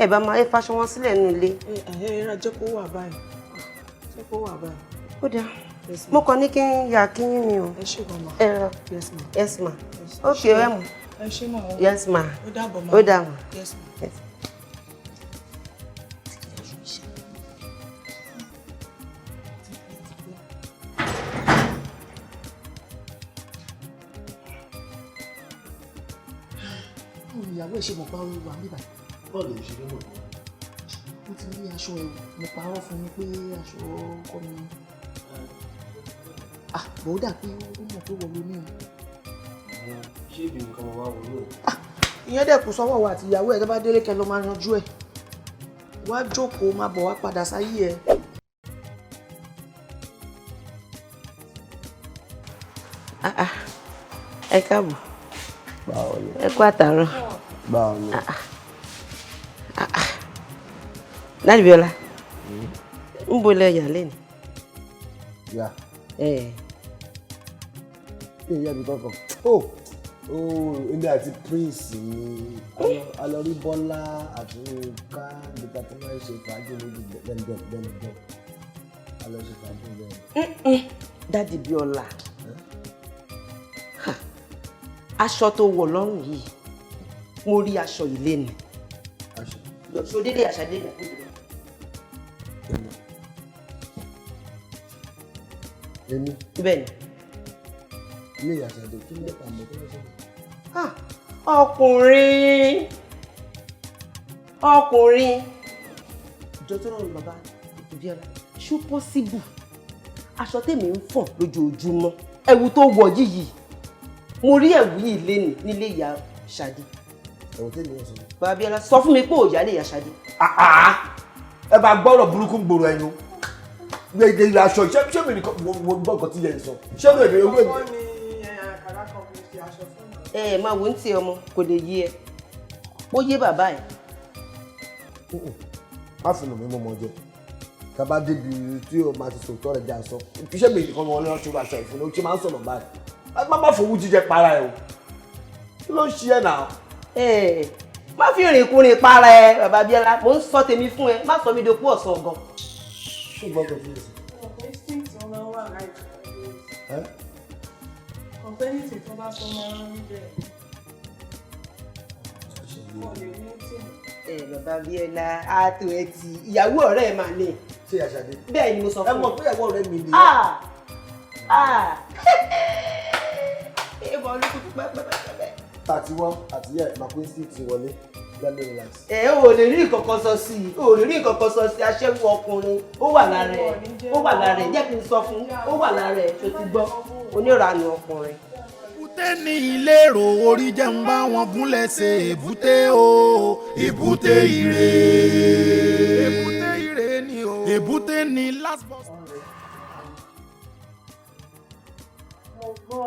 ẹ bá máa ẹ faṣọ wọn sílẹ̀ nínú ilé. ẹ ra jẹ́ kó wà báyìí jẹ́ kó wà báyìí. ó dáa mo kàn ní kí n yà kí yín ni o. ẹ ṣé gan ma. ẹ ra yes ma ok ẹ mú. ẹ ṣé ma. yes ma ó dàbọ̀ ma. ó dà ma. yes ma. ìyàwó ẹ̀ ṣe mọ̀ pa orí wa níbà. bọ́ọ̀lù yìí ṣe ní mọ̀ ó ti rí aṣọ ẹ̀ mo parọ́ fún mi pé aṣọ ọkọ mi. bò ó dà pé ó mọ̀ pé wọ́n ló ní o. ṣé ibi nǹkan wà wọ́n lò. ìyẹn dẹ̀ kù sọ́wọ́ wa àti ìyàwó ẹ̀ tó bá délé kẹ́ ló máa yanjú ẹ̀ wá jókòó máa bọ̀ wá padà sáyé ẹ̀. ẹ káàbọ̀ ẹ kú àtàárọ̀. báwo ni. Dáàdì Bíọ́lá ń bo ilẹ̀ ọ̀yà lẹ́nu. yà kí n yẹ ibi kankan ó Èmi àti Prince ni alọ́rí Bọ́lá àti ká nípa tí wọ́n ṣe fàájì lójú bẹ́ẹ̀ alọ́ ṣe fàájì bẹ́ẹ̀. Dádì Bíọ́lá aṣọ tó wọ̀ lọ́rùn yìí mo rí aṣọ ilé ni ṣo dédé àṣàdé ìyàkúndé. Èmi. Bẹ́ẹ̀ni. Ilé ìyàsàdé kí ló pa mọ́ tó lọ sọ́dọ̀. Ọkùnrin ìjọ tó rọrùn bàbá Bíọ́lá ṣó pọ́síbù aṣọ tèmi ń fọ̀ lójoojúmọ́ ẹ̀wù tó wọ̀ yìí mo rí ẹ̀wù yìí lénìí nílé ìyá Ṣadé. Ẹ̀wù tèmi ń sọ. Bàbá Bíọ́lá sọ fún mi pé òòyà lè yá Ṣadé. Ẹ bá gbọ́rọ̀ burúkú gbòòrò ẹnu gbèdé aṣọ ṣé mi nìkan mo gbọ́ nǹkan tí yẹn sọ ṣé mi èdè owó èdè. Máa wò ń tí ọmọ kò lè yé ẹ ó yé bàbá ẹ. Má fi lò mí mọ́ jẹ ká bá débi tí o máa ti sòtọ́ rẹ̀ já sọ iṣẹ́ mi nìkan mọ́ ọ́nà ṣòro aṣọ ìfúnná ó ti máa ń sọ̀rọ̀ báyìí má fowó jíjẹ para ẹ o kí ló ń ṣe ẹ náà. Má fi rìnkùnrin para ẹ bàbá Bíọ́lá mò ń sọ tèmi fún ẹ má sọ mi dopó ọ̀sán gan. Ṣùgbọ́n kò fi èsì. Ọ̀pẹ́nìtì tó bá sọ máa ń rí bẹ́ẹ̀. Bàbá Bíọ́lá àtò ẹ ti ìyàwó ọ̀rẹ́ ẹ máa ní. Ṣé Àṣàdé? Bẹ́ẹ̀ ni mo sọ fún ẹ mọ̀ pé ìyàwó ọ̀rẹ́ mi ni. Èèmọ̀ olùkú pẹ́pẹ́pẹ́pẹ́. Àtiwọ́ àtìyẹ màkúísítì ti wọlé lẹ́nu relax. O lè rí nǹkankan sọ sí i o lè rí nǹkankan sọ sí aṣẹ́wó ọkùnrin ó wà lára ẹ̀ jẹ́ kí n sọ fún ó wà lára ẹ̀ tó ti gbọ́ oníranú ọkùnrin. Èbúté ní ìlérò orí jẹ́ ń bá wọn gúnlẹ̀ ṣe èbúté o èbúté ire. Èbúté ire ni o. Èbúté ní last bus. Mo gbọ́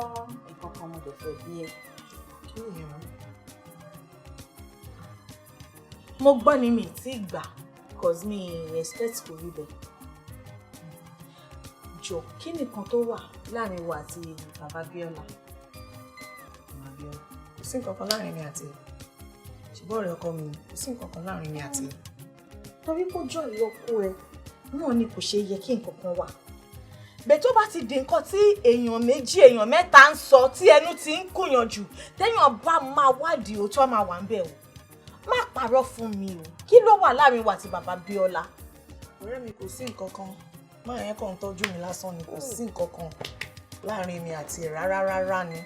ìkankan mo dẹ̀ fẹ́ bí ẹ. Kí ni ìyẹn? Mo gbọ́ ni mi tí gbà cause mi respect kò rí bẹ́ẹ̀. Jọ kí nìkan tó wà láàrin wa àti bàbá Bíọ́lá? Kò sí nǹkan kan láàrin mi àti ẹ̀. Ṣùgbọ́n ọ̀rẹ́ ọkọ mi kò sí nǹkan kan láàrin mi àti ẹ̀. Torí kó jọ ìyọkú ẹ náà ni kò ṣe yẹ kí nǹkan kan wà. Bẹ́ẹ̀ tó bá ti di nǹkan tí èèyàn méjì èèyàn mẹ́ta ń sọ tí ẹnu ti ń kùyàn jù téèyàn bá máa wádìí òótọ́ máa wà ń bẹ̀ o. Má parọ́ fún mi o. Kí ló wà láàrin wa àti bàbá Bíọ́lá? Ọ̀rẹ́ mi kò sí nǹkan kan. Máa yẹn kàn ń tọ́jú mi lásán ni kò sí nǹkan kan láàrin mi àti ẹ̀ rárá ni.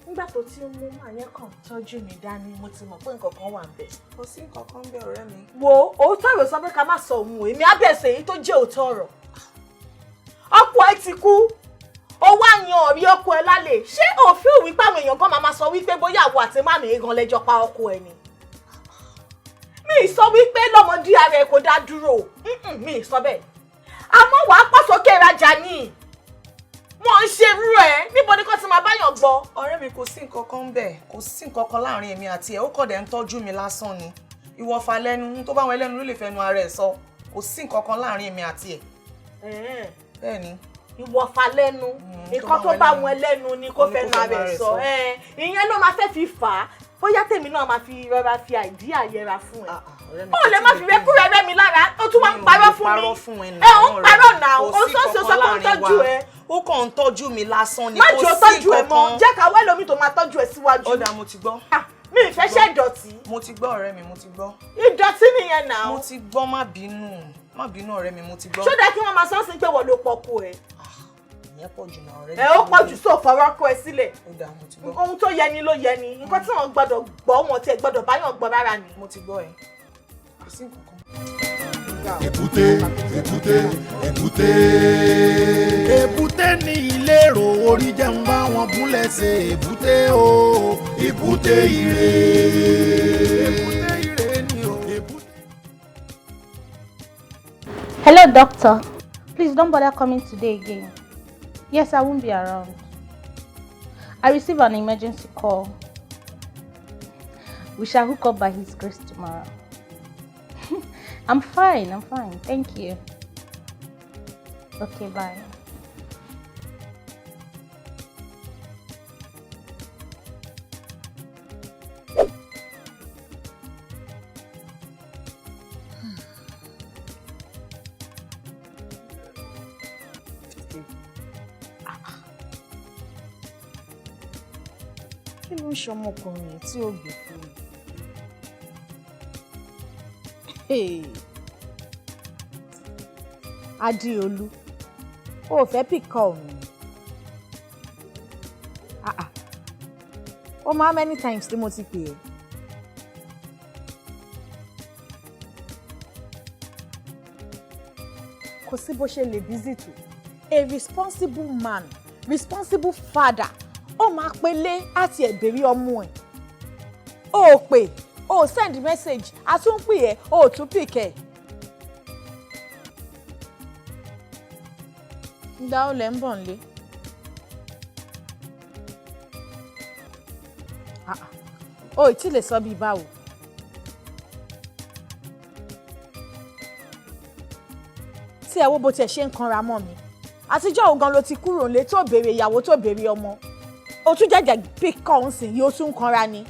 Nígbà tó ti mú máa yẹn kàn tọ́jú mi dání mo ti mọ̀ pé nǹkan kan wà ń bẹ̀. Kò sí nǹkan kan bẹ́ẹ̀ ọ̀rẹ́ mi. Wo òótọ́ ọ̀rọ̀ sọ pé ká má sọ òun o èmi á bẹ̀ sèyí tó jẹ́ òótọ́ ọ̀rọ̀. Ọkọ ẹ ti kú ó wá yan ọ̀rí ọkọ ẹ lálẹ́ ṣé òfin òwì pàwọn èèyàn kan máa sọ wípé bóyá àwọ̀ àti màmí gan lẹ́jọ́ pa ọkọ ẹ ni. Mi sọ wípé lọ́mọdé ara ẹ kò dá dúró mi sọ bẹ́ẹ̀ àmọ́ wàá pọ̀ sókè rajà ni wọ́n ń ṣe irú ẹ̀ níbo ni kò ti máa báyàn gbọ́. Ọ̀rẹ́ mi kò sí nǹkan kan bẹ́ẹ̀ kò sí nǹkan kan láàrin èmi àti ẹ̀ ó kọ̀ dẹ̀ ń tọ́jú mi lásán ni ìwọ̀fà lẹ́nu tó bá wọn ẹlẹ́nu ló lè fẹnu ara ẹ̀ sọ kò sí nǹkan kan láàrin èmi àti ẹ̀. Bẹ́ẹ̀ ni. Ìwọ̀fà lẹ́nu nǹkan tó bá wọn ẹlẹ́nu ni kò fẹnu ara ẹ̀ sọ ìyẹn ló máa fẹ́ fi fà á bóyá tèmi náà máa fi rọra fi àìdíà yẹra fún ẹ. Ó lè má fi rẹ́kú rẹ́rẹ́ mi lára ó tún wá ń parọ́ fún mi. Ó ń parọ́ náà ó sọ́ọ̀sì sọ pé ó ń tọ́jú ẹ. Ó kàn ń tọ́jú mi lásán ni má jò tọ́jú ẹ mọ́ jẹ́ ká wẹ́ lómi tó máa tọ́jú ẹ síwájú. Ó dà mo ti gbọ́. Mi ì fẹ́ ṣe ìdọ̀tí. Mo ti gbọ́ ọ̀rẹ́ mi mo ti gbọ́. Ìdọ̀tí nìyẹn náà. Mo ti gbọ́ má bínú ọ̀rẹ́ mi mo ti gbọ́. Ṣó dẹ́ kí wọ́n máa sọ́ọ̀sì pé wọ́n ló pọ̀kú ẹ. Ìyẹn pọ̀ jù náà ọ̀rẹ́ mi. Ó pọ̀ jù sóò fọwọ́ kọ ẹ sílẹ̀. Ó dà mo ti gbọ́. Ohun tó yẹ ni ló yẹ ni nǹkan tí wọ́n gbọ́dọ̀ gbọ́ wọn tí ẹ gbọ́dọ̀ báyọ̀ gbọ́ rárá ni. Mo ti gbọ́ ẹ kò sí nǹkan kan. Èbúté èbúté èbúté èbúté ní ìlérò orí jẹ́ ń bá wọn gúnlẹ̀ ṣe èbúté o èbúté ire. Èbúté ire ni o. Hello, doctor. Please don't bother coming today again. Yes, I won't be around. I received an emergency call. We shall hook up by His grace tomorrow. I'm fine. Thank you. Okay, bye. kí ló ń ṣe ọmọkùnrin yìí tí ó gbé fún mi. Adéolú o ò fẹ́ pìkọ́ mi. Ó máa many times tí mo ti pè é. Kò sí bó ṣe lè busy tó. A responsible man, responsible father, ó máa pelé àti ẹ̀bẹ̀rí ọmọ ẹ̀. O ò pè, o ò send message, a tún pè ẹ́, o ò tún pick ẹ̀. Ìgbà wo lẹ ń bọ̀ nílé? O ì tí lè sọ bí báwo. Tí ẹ wo bó tiẹ̀ ṣe ń kanra mọ́ mi. Àtijọ́ òun gan ló ti kúrò nílé tó béèrè ìyàwó tó béèrè ọmọ. O tún jẹ́jẹ́ pick call nsìn yóò tún kanra ni.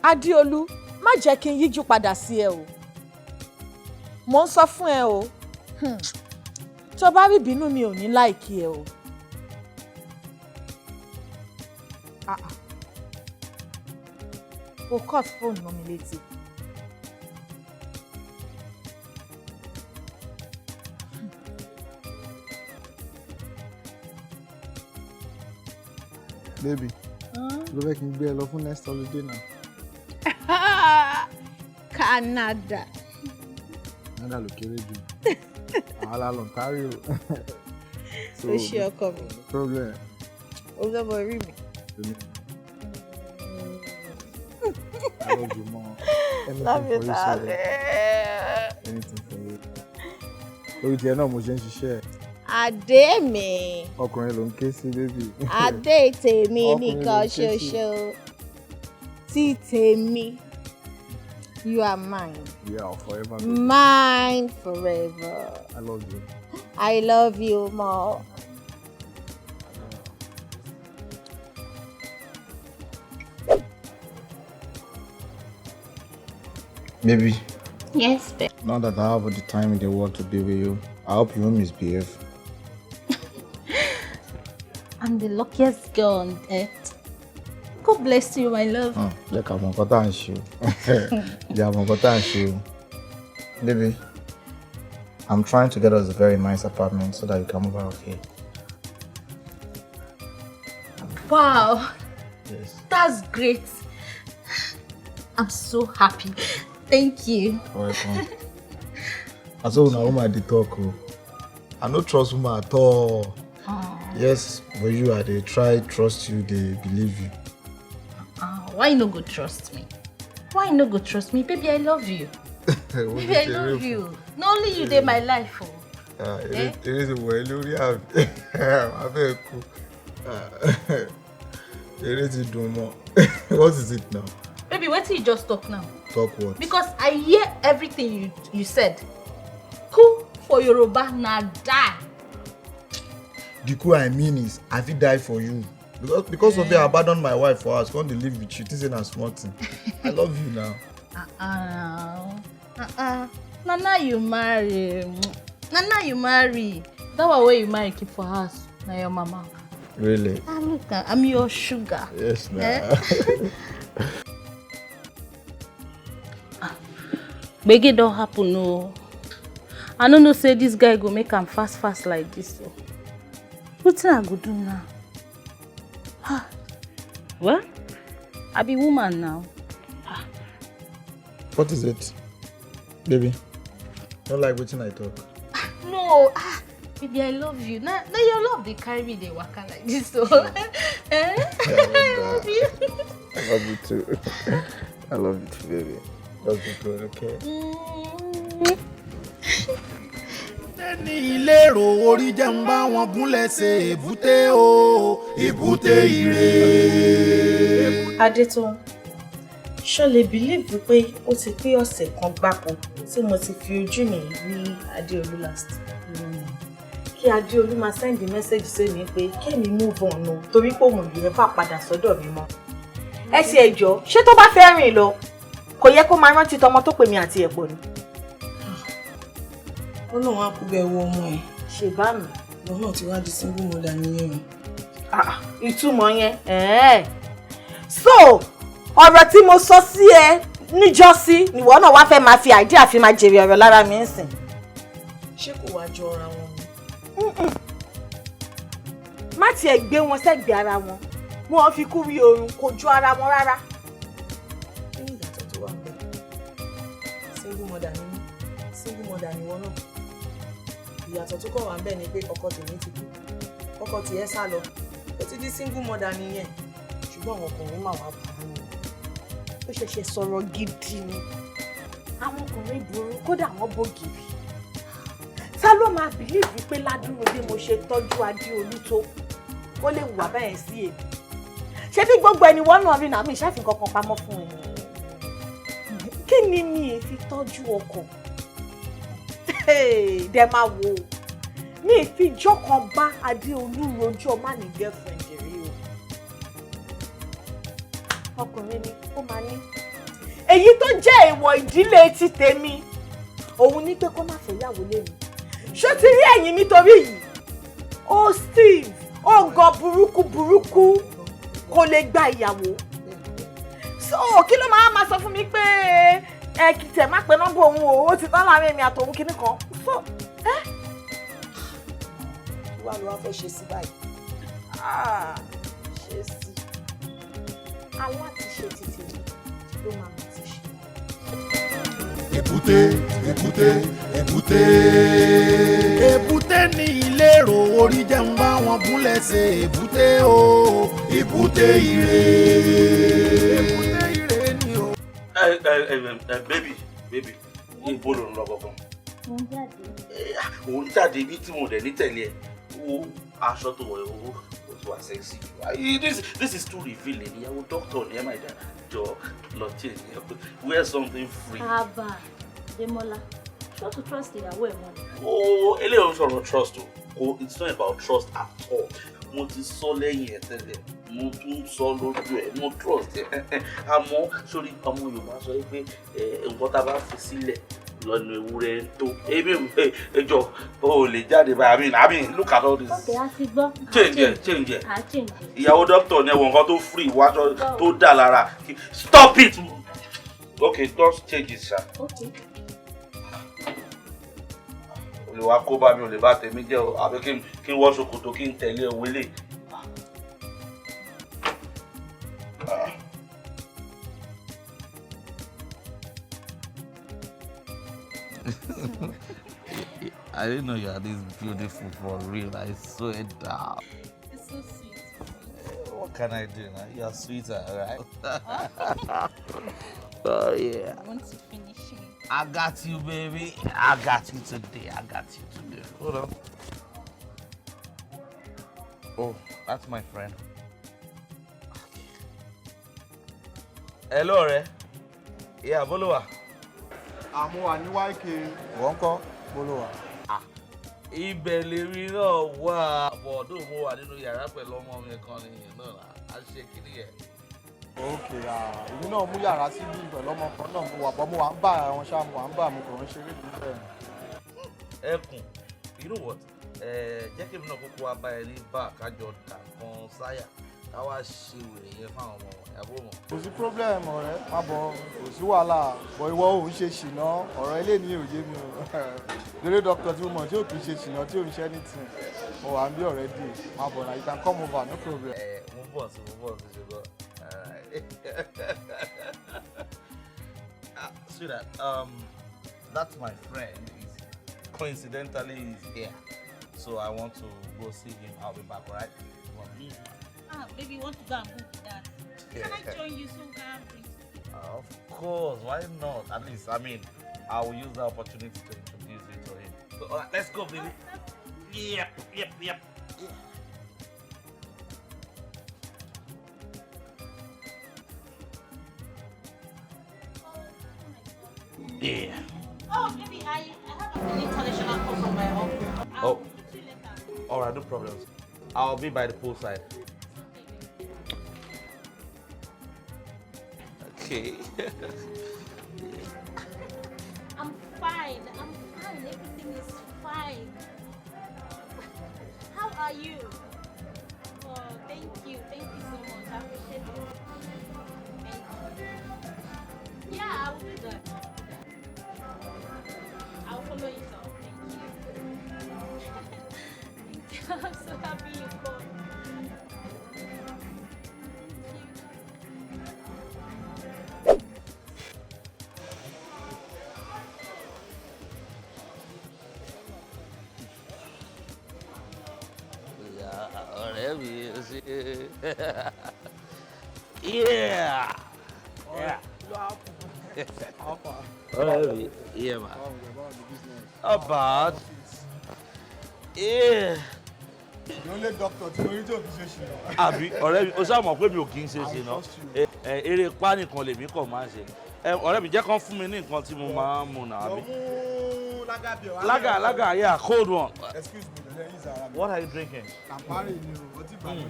Adéolú, má jẹ́ kí n yíjú padà sí ẹ o. Mo ń sọ fún ẹ o. Tó bá rí ìbínú mi ò ní láìkí ẹ o. O cut phone mọ́ mi létí. Baby, ló fẹ́ kí n gbé ẹ lọ fún next holiday náà. Canada. Canada ló kéré jù. Àwọn alálọ̀ Ontario. Ó ṣe ọkọ mi. Problem. Ó fẹ́ bọ orí mi. I love you more. Love you, darling. Anything for you. Lórí tiẹ̀ náà mo ṣe ń ṣiṣẹ́. Adé mi. Ọkùnrin ló ń ké sí bébì. Adé tèmi nìkan ṣoṣo. Tí tèmi. You are mine. Yeah, forever. Baby. Mine forever. I love you. I love you more. Baby. Yes, babe. Now that I have all the time in the world to be with you, I hope you won't misbehave. I'm the luckiest girl on earth. God bless you, my love. Look, I'm going to Yeah, I'm going to Baby, I'm trying to get us a very nice apartment so that you can move out here. Wow. Yes. That's great. I'm so happy. Thank you. Welcome. I saw una woman dey talk. I no trust woman at all. Yes, but you are they try trust you, they believe you. Why you no go trust me? Why you no go trust me? Baby, I love you. Baby, I love you. Not only you dey my life. It is well, Lori. I very cool. It is doing more. What is it now? Baby, wait till you just talk now. Talk what? Because I hear everything you said. Who for Yoruba na die? The cool I mean is, I fit die for you. Because of you, I abandoned my wife for us. Can't live with you. This is a small thing. I love you now. Nana, you marry. Nana, you marry. That one where you marry keep for house. Na your mama. Really? Look, I'm your sugar. Yes, nah. Gbege don't happen, no. I don't know say this guy go make him fast like this. So. What I go do now? Well, I be woman now. What is it? Baby, don't like watching I talk. No, baby, I love you. Now your love, they carry me, they waka like this. So. I love you. I love you too. I love you too, baby. Just be good, okay? Ẹni ìlérò orí jẹ́ ń bá wọn gúnlẹ̀ ṣe èbúté o, èbúté ire. Adétọ́n, ṣó lè believe wípé ó ti pé ọ̀sẹ̀ kan gbáko tí mo ti fi ojú mi rí Adéolú last. Kí Adéolú máa send message sí mi pé kémi move on o torí pé òun yẹn fà padà sọ́dọ̀ mi mọ́. Ẹ ti ẹjọ́, ṣé tó bá fẹ́ rìn lọ? Kò yẹ kó máa rántí tọmọ tó pè mí àti ẹ̀pọ̀ ni. Ó lóun á kú bẹ́ẹ̀ wo ọmọ ẹ̀. Ṣé bá mi? Òun náà ti wá di single mother nìyẹn. ìtumọ̀ yẹn. So ọ̀rọ̀ tí mo sọ sí ẹ níjọ́sí nìwọ náà wá fẹ́ máa fi àìdí àfi máa jèrè ọ̀rọ̀ lára mi ń sìn. ṣé kò wá jọ ara wọn ni. má tiẹ̀ gbé wọn sẹ́gbẹ̀ẹ́ ara wọn wọn fi kú rí oorun kò jọ ara wọn rárá. kí ni ìyàtọ̀ tó wà ń bẹ̀? single mother ni mí single mother ni wọn náà. ìyàtọ̀ tó kọ̀ wá ń bẹ̀ ni pé ọkọ tèmi ti kú ọkọ tiẹ̀ sá lọ ó ti di single mother nìyẹn ṣùgbọ́n àwọn ọkùnrin máa wá bá wọn. ó ṣẹ̀ṣẹ̀ sọ̀rọ̀ gidi ni àwọn ọkùnrin burú kódà wọ́n bògiri. ta ló máa bìlíìfì pé ládùúrú bí mo ṣe tọ́jú Adéolú tó ó lè wà báyẹn sí èmi. ṣé bí gbogbo ẹni wọ́n náà rí náà mi ìṣàfihàn kankan pamọ́ fún ẹ. kí ni mi ì fi tọ́jú ọkọ? dẹ máa wò ó mi ì fi ijọ́ kan bá Adéolú rojọ́ má ní girlfriend rí o. ọkùnrin ni ó máa ní. èyí tó jẹ́ èèwọ̀ ìdílé ti tèmi òun ní pé kó má fẹ́ yàwó lé mi. ṣó ti rí ẹ̀yìn nítorí yìí ó Steve ó gan burúkú kò lè gba ìyàwó. so kí ló máa sọ fún mi pé ẹ kì í tẹ̀ má pé nọ́mbà òun o ó ti tán láàrin èmi àtòun kíní kan. so kí wàá ló wá fẹ́ ṣe sí báyìí. ṣe sí alátiṣe títí ló máa mọ̀ ti ṣe. Ebute, Ebute, Ebute. Ebute ní ìlérò orí jẹun bá wọn gúnlẹ̀ ṣe Ebute o. Ebute ire. Ebute ire ni o. Baby, ibo ló ń lọ gangan? Mo ń jáde. Òun jáde bí tí mo dẹ̀ ní tẹ̀lé ẹ̀. Wo aṣọ tó wọ̀ ẹ́ o tó wà sexy. This is too revealing. Ìyàwó doctor ni ẹ máa dá jọ lọ change ẹ pé wear something free. Aba Demola, ṣó to trust ìyàwó ẹ̀ mọ́ ni. Eléyìí ń sọ̀rọ̀ trust o. It's not about trust at all. Mo ti sọ lẹ́yìn ẹ̀ tẹ́lẹ̀, mo tún sọ lójú ẹ̀, mo trust ẹ̀. Àmọ́ sórí ọmọ Yorùbá sọ pé nǹkan tá a bá fi sílẹ̀ lọ́nà ewúrẹ́ tó. Ebi ẹjọ́ o lè jáde báyìí. I mean, look at all this. Okay, a ti gbọ́. Change ẹ̀. A change. Ìyàwó dókítà ni ẹ̀wọ̀n nǹkan tó free wáṣọ tó dà lára. Stop it! Okay, just change it, sir. Okay. Olè wa kó bá mi, olè bá tèmi jẹ́ o, àbí kí n wọ ṣòkòtò kí n tẹ̀lé òwe lè. I didn't know you are this beautiful for real. I swear down. It's so sweet. What can I do now? You are sweeter, right? Oh yeah. I want to finish it. I got you, baby. I got you today. Hold on. Oh, that's my friend. Hello, Re. Yeah, Bolowa. Àmọ́ wà ní YK. Wọ́n kọ́ Bolowa. Ibẹ̀ lèmi náà wà. Bọ̀dọ̀ mo wà nínú yàrá pẹ̀lú ọmọ mi kan nìyẹn náà. A ṣe kiri yẹn. Ok, èmi náà mú yàrá síbí pẹ̀lú ọmọ kan náà mo wà bọ́ mo wà ń bá àwọn ṣáà mo wà ń bá àwọn kò ń ṣeré níbẹ̀. Ẹkùn, you know what? Jẹ́ kí èmi náà kókó wá bá ẹ ní bá kájọ dà kan sáyà ká wá ṣe wèrè yẹn fáwọn ọmọ wọn ìyàbọ̀ mọ̀. Kò sí problem ọ̀rẹ́, má bọ̀ kò sí wàhálà bọ̀ ìwọ òun ṣe ṣìnà ọ̀rọ̀ ilé ní òye mi o. Dele doctor tí mo mọ̀ tí ò kì í ṣe ṣìnà tí ò ń ṣe anything. Mo wà ń bí ọ̀rẹ́ dì, má bọ̀ na you can come over, no problem. Mo bọ̀ sí ṣùgbọ́n. Sweetheart, that's my friend. Coincidentally, he's here. So I want to go see him. I'll be back, right? Baby, you want to go and book that? Can I join you so we can bring? Of course, why not? At least, I mean, I will use the opportunity to introduce you to him. So, all right, let's go, baby. Yep. Yeah. Oh, baby, I have an international call from my office. I'll talk to you later. All right, no problems. I'll be by the poolside. Okay. I'm fine. Everything is fine. How are you? Oh, thank you so much. I appreciate it. Thank you. Yeah, I will do that. I'll follow you, sir. Thank you. I'm so happy you called. Ọ̀rẹ́ mi ṣe. Yeah. Yeah. Ọ̀rẹ́ mi, yeah man. Not bad. Yeah. The only doctor tí mo rí tí ò kì í ṣe ṣìnà. Àbí ọ̀rẹ́ mi, o ṣáà mọ̀ pé mi ò kì í ṣe ṣìnà. Eré ipá nìkan lèmi kàn máa ń ṣe. Ọ̀rẹ́ mi jẹ́ kán fún mi ní nǹkan tí mo máa ń mu nà àbí. Lager, yeah, cold one. Excuse me, the ladies are. What are you drinking? Campari ni o, ọtí ìbàdàn.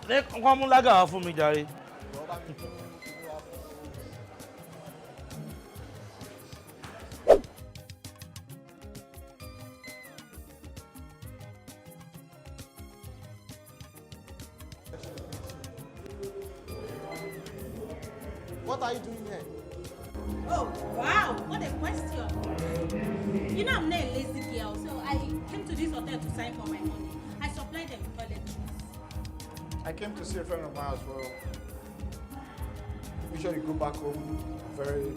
Ní kán mú lager wá fún mi jàre. What are you doing here? Oh, wow. What a question. You know I'm not a lazy girl, so I came to this hotel to sign for my money. I supplied them with toiletries. I came to see a friend of mine as well. Make sure you go back home very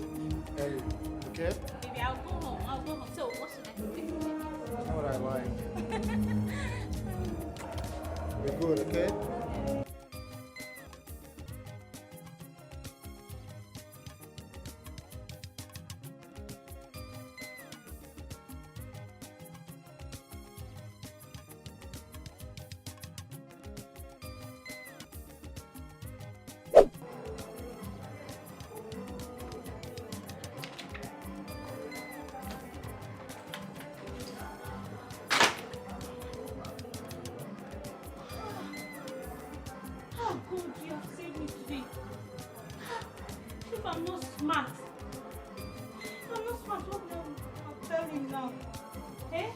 early, okay? Baby, I'll go home. So, what should I do? You know what I like. We're good, okay? Oh, God, you have saved me today. If I'm not smart, what will I tell him now? Eh?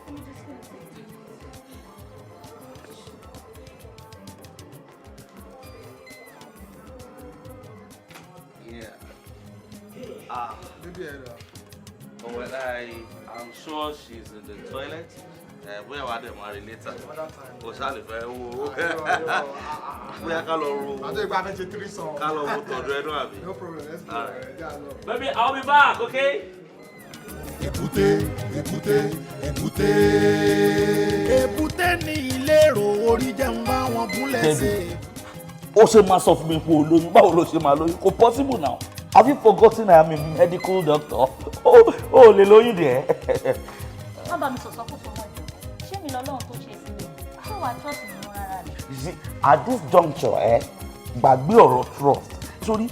Let me just go and take Yeah. Maybe Well, I'm sure she's in the toilet. Bóyá wàá dẹ̀ máa rí later. O ṣáà lè fẹ́ wo. Bóyá ká lọ ro. Àti ìgbà fẹ́ ṣe 3 songs. Ká lọ wo tọ̀dọ̀ ẹnu àbí. No problem, let's go. Yeah, Baby, I'll be back, okay? Ebute ní ìlérò orí jẹun bá wọn gúnlẹ̀ sí. Ó ṣe máa sọ fún mi pé o lóyún, báwo ló ṣe máa lóyún? Kò possible now. Have you forgotten I am a medical doctor? Oh, lè lóyún dẹ̀. Má bá mi sọ̀sọ́ kó sọ wọ́n jọ. Ṣé mi lọ́lọ́run tó ṣe sílẹ̀? Ṣé wàá trust mi mọ́ rárá ni? You see, at this juncture, gbàgbé ọ̀rọ̀ trust. Sorry,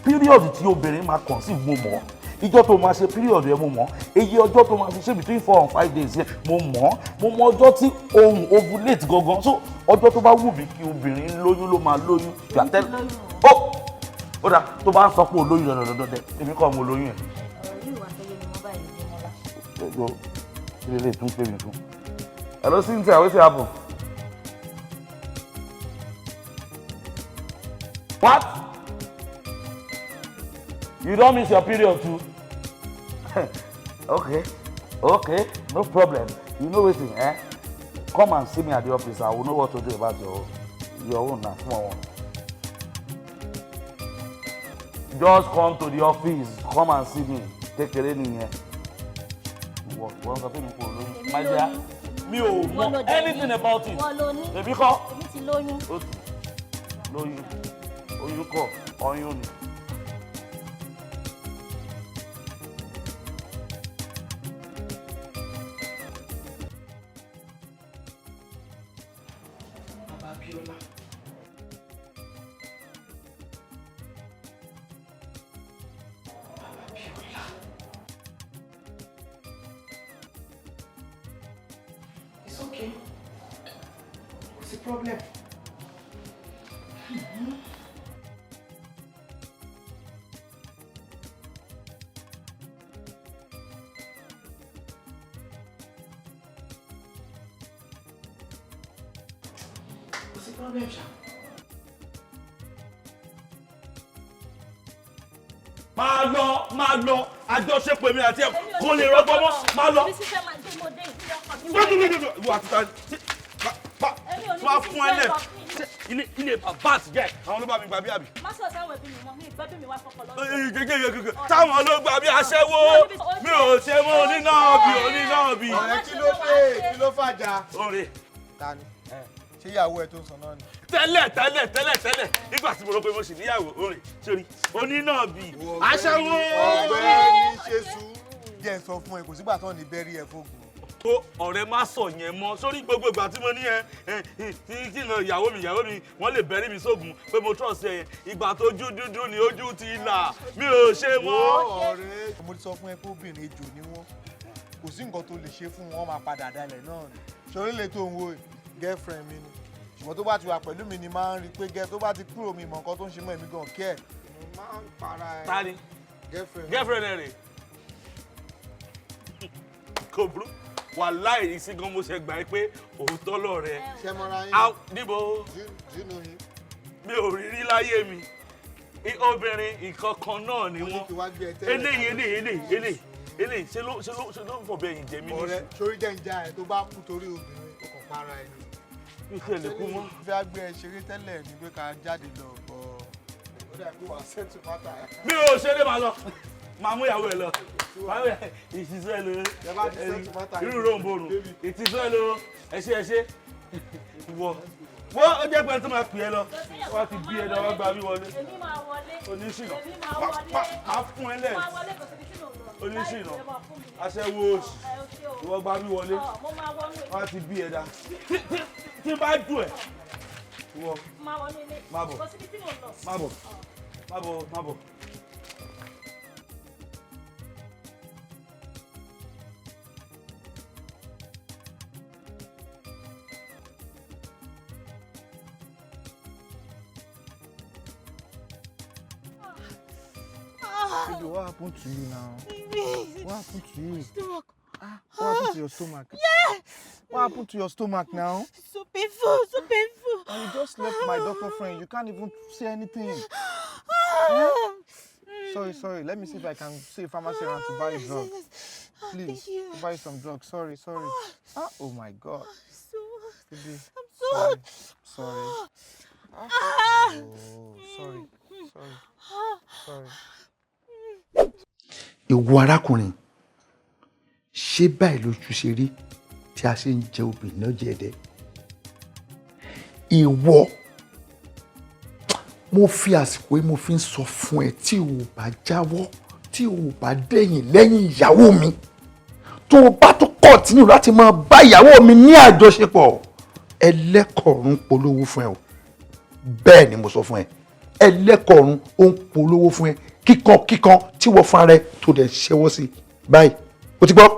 period tí obìnrin máa conceive mo mọ̀. Ìjọ́ tó máa ṣe period yẹn mo mọ̀. Iye ọjọ́ tó máa fi ṣe between 4 and 5 days yẹn mo mọ̀. Mo mọ̀ ọjọ́ tí ohun ovulate gangan. So ọjọ́ tó bá wù mí kí obìnrin lóyún ló máa lóyún. Ó dà tó bá ń sọ pé o lóyún dandandandan èmi kọ́ mo lóyún ẹ̀. Ọ̀rọ̀ yìí wà tó yé mi mọ́ báyìí ní mọ́lá. Ẹ̀gbọ́n kí lè lè tún pè mí fún. Hello Cynthia, wetin happen? What? You don miss your period too? Okay, no problem. You know wetin, come and see me at the office. I will know what to do about your own na small one. Just come to the office, come and see me. Take care nìyẹn. Wọ́n sọ fún mi kò lóyún. My dear, mi ò mọ anything about it. Èmi kọ́. Èmi ti lóyún. Ó ti lóyún. Oyún kọ́, ọyún ni. It's okay. What's the problem? problem ṣá. máa lọ àjọṣepọ̀ mi àti ẹ̀ kò lè rọgbọ mọ́ máa lọ. ìwà àti tani máa fún ẹ lẹ ilé bàbá àtijọ́ ẹ̀ àwọn ló bá mi gbà bí àbí. má sọ sáwọn ẹbí mi mọ mi ìgbẹ́ bí mi wá fọkàn lọ́wọ́. gègé táwọn ló gbà bí aṣẹ́wó mi ò ṣe mọ́ onínàbì. ọ̀rẹ́ kí ló fàjà. ọ̀rẹ́ tani ṣé ìyàwó ẹ tó ń sọ náà ni. tẹ́lẹ̀ nígbà tí mo rò pé mo sì níyàwó ọ̀rẹ́ sórí onínàbì aṣẹ́wó. ọ̀gbẹ́ni ṣe sùúrù jẹ́ sọ fún ẹ kò sígbà tán ní bẹ́rí ẹ fóògùn. tó ọ̀rẹ́ má sọ yẹn mọ́ sórí gbogbo ìgbà tí mo ní kí n ìyàwó mi wọ́n lè bẹ̀rí mi sógun pé mo trust ẹ yẹn ìgbà tó ojú dúdú ni ojú ti là mi ò ṣe mọ́. ọ̀rẹ́ mo ti sọ fún ẹ pé obìnrin ejò ni wọ́n kò sí nǹkan tó lè ṣe fún wọn máa padà dalẹ̀ náà ni ṣorí lè tó ń wo girlfriend mi ni ṣùgbọ́n tó bá ti wà pẹ̀lú mi ni máa ń rí i pé tó bá ti kúrò mi mọ̀ nǹkan tó ń ṣe mọ́ èmi gan kẹ́ ẹ̀ mo máa ń para ẹ̀. ta ni girlfriend ẹ rè kò burú wàláì ìsìn gan mo ṣe gbà ẹ pé òótọ́ lọ̀rẹ́. ṣé mọ́ra yín. níbo jùnú yín. mi ò rí rí láyé mi obìnrin nǹkan kan náà ni wọ́n eléyìí ṣe ló ń fọ̀bẹ ẹ̀yìn jẹ mí. ọ̀rẹ́ sórí jẹ́ ìjà ẹ̀ tó bá kú torí obìnrin ó kàn para ẹ̀ ni. ìfẹ́ lè kú mọ́. fẹ́ gbé ẹ ṣeré tẹ́lẹ̀ ní pé ká jáde lọ bọ̀ ó dà pé wàá sẹ́tù mátà. mi ò ṣeré máa lọ máa mú ìyàwó ẹ lọ ìṣiṣẹ́ ló irú ròǹbòrò ìtìṣẹ́ ló ẹṣẹ́ wọ wọ́n ó jẹ́ pé tó máa pè é lọ wọ́n ti bí ẹ̀dá wọ́n gba bí wọlé oníṣìnà máa fún ẹ lẹ̀ oníṣìnà aṣẹ́wó òṣì ìwọ́n gba bí wọlé wọ́n ti bí ẹ̀dá tí bá dùn ẹ̀ wọ́n má bọ̀. Baby, what happened to you now? What happened to you? Stomach. What happened to your stomach? Yeah. What happened to your stomach now? So painful, so painful. And you just left my doctor friend. You can't even say anything. Sorry. Let me see if I can see a pharmacy around to buy you drugs. Please, to buy you some drugs. Sorry. Oh my God. Baby, I'm sorry. Sorry. Ìwọ arákùnrin ṣé báyìí lójú ṣe rí tí a ṣe ń jẹ obìnrin náà jẹ̀dẹ̀. Ìwọ mo fi àsìkò yìí mo fi ń sọ fún ẹ tí o bá jáwọ́ tí o bá dẹ̀yìn lẹ́yìn ìyàwó mi tó o bá tó kọ̀tínú láti máa bá ìyàwó mi ní àjọṣepọ̀ ẹlẹ́kọ̀ọ́rùn polówó fún ẹ o bẹ́ẹ̀ ni mo sọ fún ẹ ẹlẹ́kọ̀ọ́rùn ó ń polówó fún ẹ kíkan tí wọ́n fún ara ẹ tó dẹ̀ ṣẹ́wọ́ sí báyìí o ti gbọ́.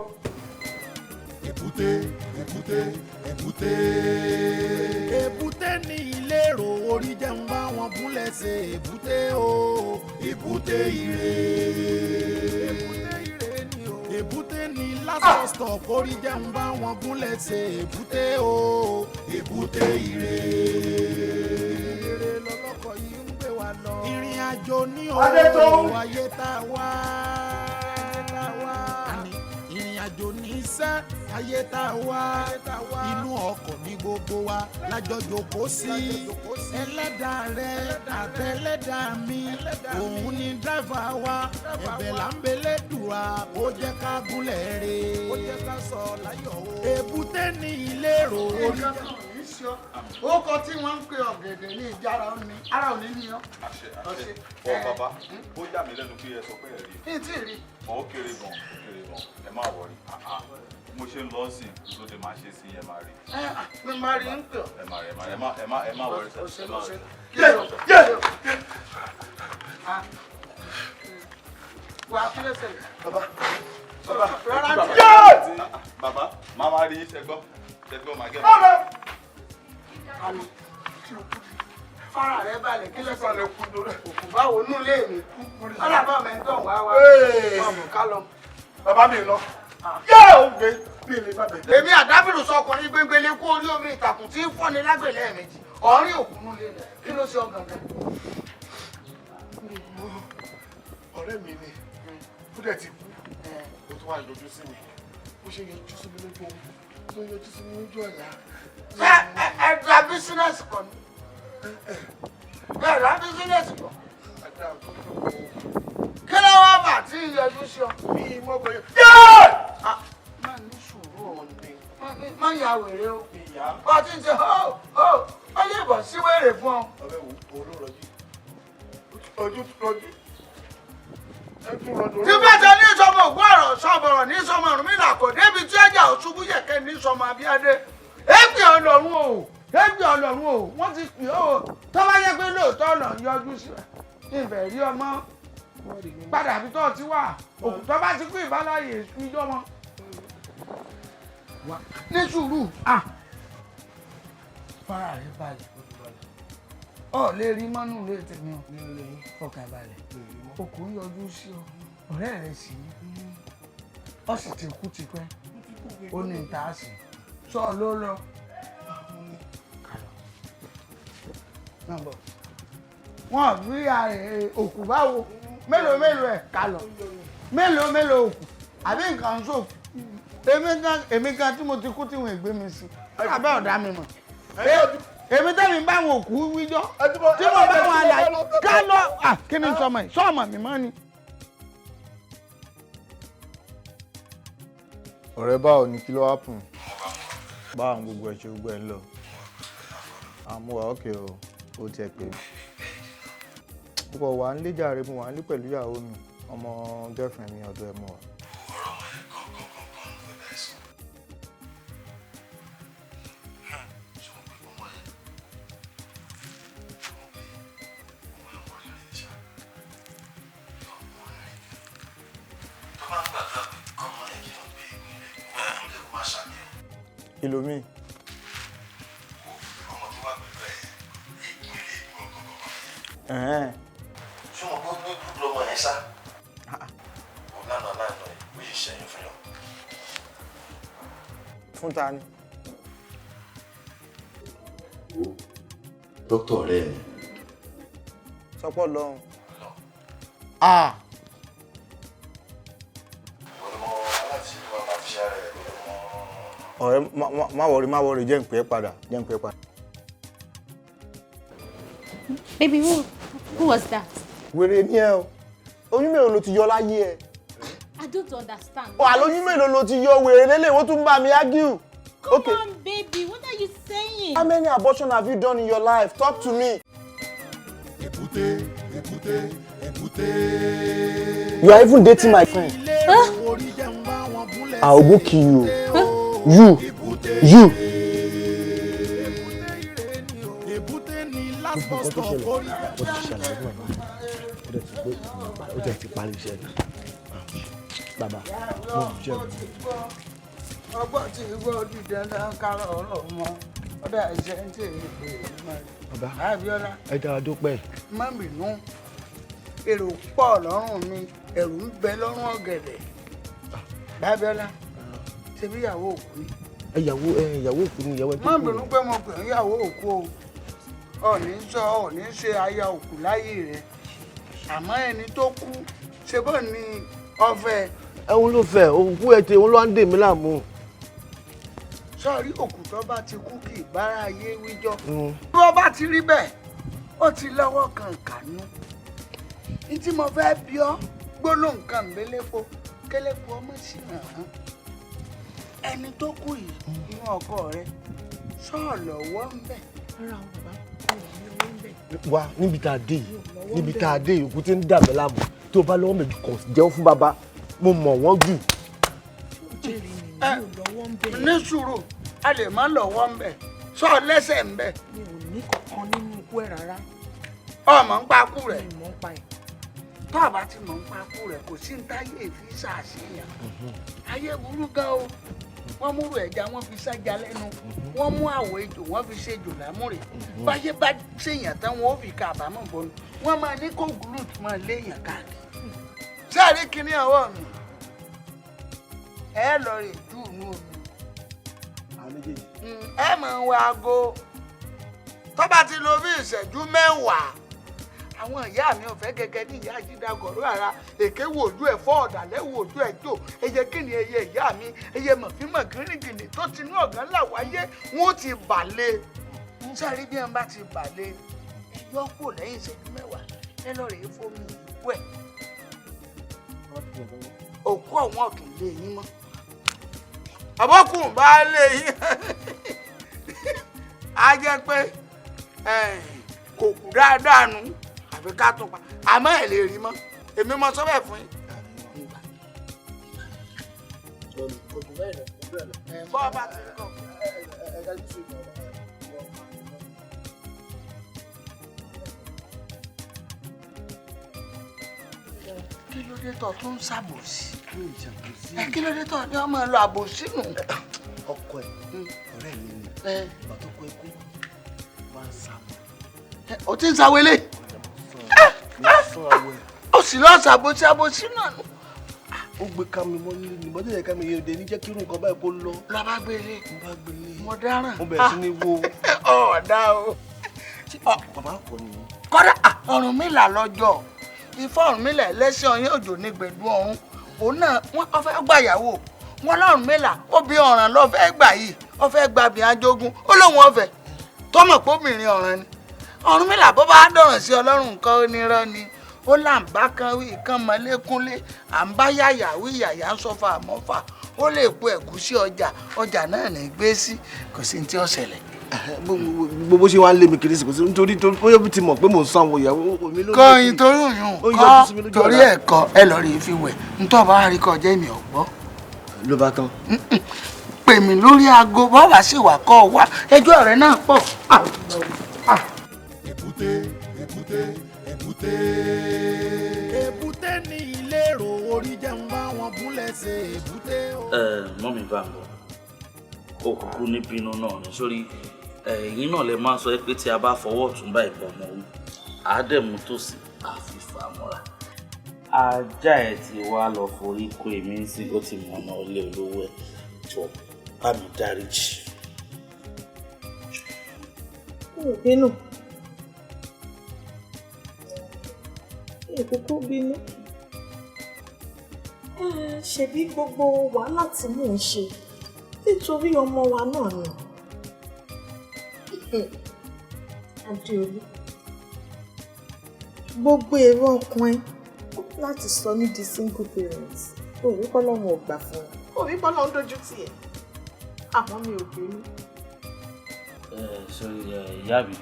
Èbúté ní ìlérò orí jẹ́ ń bá wọn gúnlẹ̀ ṣe èbúté o èbúté ire. Èbúté ní last stop orí jẹ́ ń bá wọn gúnlẹ̀ ṣe èbúté o èbúté ire. Ire lọ́lọ́kọ̀ yìí ń gbé wa lọ. Ìrìn àjò ní òwò ayé tá a wá. Ìrìn àjò ní iṣẹ́ ayé tá a wá. Inú ọkọ̀ ní gbogbo wa lájọ jókòó sí. Ẹlẹ́dàá rẹ àtẹlẹ́dàá mi òun ni dráìvà wa. Ẹ̀bẹ̀ là ń belé dùrà ó jẹ́ ká gúnlẹ̀ re. Ó jẹ́ ká sọ láyọ̀ o. Èbúté ní ìlérò orí. ó kọ tí wọ́n ń pe ọ̀gẹ̀dẹ̀ ní ìjà ara ò ní ní ọ́. ọ bàbá ó yà mí lẹ́nu pé ẹ sọ pé ẹ rí. kí n tí ì rí. ó kéré gan ẹ má wọrí mo ṣe ń lọ sí tó de máa ṣe sí ẹ máa rí. mi máa rí ń pè ọ́. ẹ máa rí ẹ má wọrí sẹ. wà á kí ló ṣẹlẹ̀. bàbá máa máa rí ṣẹgbọ́n máa gẹ́ àmì fara rẹ balẹ̀ kí ló ṣẹlẹ̀ òkú báwo nú lé mi ọlọ́pàá mẹ́ńtọ̀ wá wá ọmọ ká lọ. Bàbá mi lọ. Yẹ́ ò gbé. mi lè bá bẹ̀. èmi àdábìrù sọkùnrin gbẹngbẹlẹ kú orí omi ìtàkùn tí ń fọ́ni lágbèlè ẹ̀mejì ọ̀rìn òkúnú lé lẹ̀ kí ló ṣe ọ gangan. ọ̀rẹ́ mi ni ó dẹ̀ ti kú ó tún wá yọjú sí mi ó ṣe yọjú sí mi lójú ohun ló yọjú sí mi lójú ọ̀la. ẹ̀dá bísínẹ́sì kan ni ẹ̀dá bísínẹ́sì kan kí ló wá bà tí ń yọjú sí ọ. bí mo gbé má ní sùúrù ọ̀nì má yà wèrè o bá ti ń ṣe ó lè bọ̀ sí wèrè fún ọ. ọ̀rẹ́ wo olórọ̀jú ojú rọjú tí bá tẹ ní sọmọ ògbó ọ̀rọ̀ sọ̀bọ̀rọ̀ ní sọmọ Ọ̀rúnmìlà kò débi tí ẹjà òṣùbù yẹ̀kẹ́ ní sọmọ Abíádé ẹgbẹ́ Ọlọ́run o ẹgbẹ́ Ọlọ́run o wọ́n ti pè ó tó bá yẹ pé lóòótọ́ ọ̀nà yọjú sí ìfẹ́ rí ọmọ padà bí tó ti wà òkú tó bá ti kú ìbáláyè ìjọ mọ́ ní sùúrù fara rẹ balẹ̀ ọ lè rí mọ́nú lè tẹ̀mí ọ fọkàn balẹ̀ òkú yọjú sí ọ ọ̀rẹ́ rẹ sì ní ọ sì ti kú tipẹ́ ó ní ìta sí sọ ló lọ wọn rí òkú báwo mélòó ẹ̀ kálọ mélòó òkú àbí nǹkan sóòkù èmi gan tí mo ti kú tí wọn gbé mi sí abẹ́ ọ̀dá mi mọ̀ èmi tẹ́mi bá wọn òkú wíjọ́ tí mo bá wọn àlàyé ká lọ kí ni sọmọ yìí sọmọ mi mọ́ ni. ọ̀rẹ́ báwo ni kí ló wá pùn báwo gbogbo ẹ̀ ṣe gbogbo ẹ̀ ń lọ àmúwà ókè o ó tiẹ̀ pé púpọ̀ wà ń lé jàre mo wà ń lé pẹ̀lú ìyàwó mi ọmọ girlfriend mi ọ̀dọ̀ ẹ̀ mọ́ wa. Kilomi. ọmọ tó wà pẹ̀lú ẹ̀ ṣé wọn gbọ́ ní gbogbo ọmọ yẹn sá ọ̀nà ó yẹ ṣẹ́yìn fún yọ. fún ta ni. dókítà ọ̀rẹ́ mi. sọpọ̀ lọ́hùn. ọ̀rẹ́ má wọrí jẹ́ ń pè é padà. Baby, who was that? wèrè ní ẹ o oyún mélòó ló ti yọ láyé ẹ. I don't understand. àlóyún mélòó ló ti yọ wèrè lélẹ̀ wọ́n tún bá mi argue. Come on, baby, what are you saying? How many abortions have you done in your life? Talk to me. Ebute. You are even dating my friend. I will go kill you. You. Bàbá, mo jẹ́ ọgbọ́n tí ìwọ dìde náà kára ọ̀rọ̀ mọ́ ọdọ ẹ̀jẹ̀ ń tẹ̀ Bàbá, Abíọ́lá. ẹ dára dúpẹ́. Má bínú, èrò pọ̀ lọ́rùn mi, ẹ̀rù ń bẹ lọ́rùn ọ̀gẹ̀dẹ̀. Abíọ́lá, ṣe bí ìyàwó òkú ni. ìyàwó òkú ni ìyàwó ẹ̀ tó kú. Má bínú pé mo pè ń ìyàwó òkú o. Ọ̀ní ṣe aya òkú láyé rẹ̀. Àmọ́ ẹni tó kú ṣe bọ́ ni ọ̀fẹ́. ẹ̀hún ló fẹ́ òkú ẹ̀ tí òun ló ń dè mí láàmú. Sọ́ọ̀rí òkú tó bá ti kú kì í bára ayé wíjọ́. Bí wọ́n bá ti rí bẹ́ẹ̀, ó ti lọ́wọ́ kan kànú. Ní tí mo fẹ́ bí ọ́ gbólóhùn kan mbélépo kélépo ọmọ sí hàn. Ẹni tó kú yìí inú ọkọ rẹ̀ sọ́ọ̀ lọ́wọ́ ń bẹ̀. wá níbi tá a dé yìí òkú tí ń dà mí láàmú tó o bá lọ́wọ́ méjì kàn jẹun fún bàbá mo mọ̀ wọ́n jù. Ní sùúrù a lè má lọ́wọ́ ń bẹ̀ sọ́ọ̀ lẹ́sẹ̀ ń bẹ̀. Mi ò ní kankan nínú ikú ẹ̀ rárá. Ọmọ ń pa kú rẹ̀. Mi mọ̀ ń pa ẹ̀. Tó o bá ti mọ̀ ń pa kú rẹ̀ kò sí ní táyé ìfi ṣàṣeyàn. Ayé burú gan o. Wọ́n múrò ẹja wọ́n fi sájà lẹ́nu. Wọ́n mú àwọ̀ ejò wọ́n fi ṣe jò lámúrè. Báyé bá ṣèyàn tán wọn ó fi ka àbámọ̀ bọ́nu. Wọ́n máa ní kó gúrú tí máa léèyàn káàkiri. Sáré kinní ọwọ́ mi. Ẹ lọ rè jù nú omi. méjèèjì. ẹ máa ń wo aago tó bá ti lo bí ìṣẹ́jú mẹ́wàá àwọn ìyá mi ò fẹ́ gẹ́gẹ́ ní ìyá àjídàgọ̀rọ̀ ara èké wo ojú ẹ̀ fọ́ ọ̀dàlẹ̀ wo ojú ẹ̀ jò eye kí ni eye ìyá mi eye mọ̀fímọ̀ gírígìrì tó ti inú ọ̀gán là wáyé wọn ti bàlẹ̀ sáré bí wọn bá ti bàlẹ̀ ẹ yọ kó lẹ́yìn ìṣẹ́jú mẹ́wàá ẹ lọ rèé fomi ìwẹ̀ òkú ọ̀wọ́n kì í lé yín mọ́ àbọ̀kùn bá lé yín á jẹ́ pé kò kú dáadáa nù àbí ká tún pa àmọ́ ẹ̀ lè rí mọ́ èmi mọ sọ́bẹ̀ fún yín. bọ́ bá ti rí kọ́. kí ló dé tó tún ṣàbòsí kí ló dé tó ní ọmọ ẹ lọ àbòsí nù. ọkọ ẹ ọ̀rẹ́ mi ni ìgbà tó kọ ikú máa ń sáwọ. o ti ń sáwélé o sì lọ ṣàbòsí àbòsí náà nù. ó gbé ká mi mọ́ nílé ni mo tẹ̀lé ká mi yé de ní jẹ́ kí irú nǹkan báyìí kó lọ. lọ́ba gbélé mo bá gbélé mo dáràn. mo bẹ̀rẹ̀ sí ní wo. ọ̀ọ́dà o. bàbá kọ ni. kọ́dà Ọ̀rúnmìlà lọ́jọ́ Ifá Ọ̀rúnmìlà ẹlẹ́sìn ọyún òjò ní gbẹ̀dú ọ̀run òun náà wọ́n fẹ́ gbàyàwó wọn l'Ọ̀rúnmìlà ó bí ọ̀ràn lọ fẹ́ gbà yìí ó fẹ́ gba bí ajógún ó lóun ọ̀fẹ́ tọmọ pọ́bìnrin ọ̀ràn ni Ọ̀rúnmìlà bó bá dọ̀ràn sí Ọlọ́run nǹkan onírọ́ ni ó là ń bá kan wí kan mọ́lẹ́kúnlé à ń bá yàyà wí yàyà ń sọ́fà àmọ́fà ó lè po ẹ̀gúsí ọjà náà ní gbé sí kò sí ní tí ó ṣẹlẹ̀. gbogbo ṣe wá ń lé mi kiri sí kò sí nítorí bóyá bí ti mọ̀ pé mò ń sanwó ìyàwó mi ló. kọyìn torí òyìn kọ torí ẹ̀kọ́ ẹ lọ rí fi wẹ̀ ntọ́ bá rí kọjá èmi ọ̀gbọ́. ló bá tán. pè mí lórí aago bọ́ọ̀bà sì wà kọ́ ọ wá ẹjọ́ rẹ náà pọ̀. Ebute Ebute Ebute. Ebute ní ìlérò orí jẹun bá wọn gúnlẹ̀ ṣe èbúté. mọ́mí bá ń bọ̀ òkùnkùn ní pinnu náà ní sórí ẹ̀yìn náà lè máa sọ pé tí a bá fọwọ́ tún bá ìbọn ọmọ wí àádẹ́mú tó sì àfìfà mọ́ra ajá ẹ̀ tí wàá lọ forí kó èmi sí ó ti mọ̀ ọ̀nà ilé olówó ẹ̀ jọ bá mi dáríjì. mi ò bínú ìkókó bínú ṣebí gbogbo wàhálà tí mò ń ṣe nítorí ọmọ wa náà ni Adéolú gbogbo èrò ọkùnrin láti sọ mí di single parent òrí pọ́lọ́mù ò gbà fún un òrí pọ́lọ́mù dojú tì ẹ́ àmọ́ mi ò bínú. Sorry, ìyá mi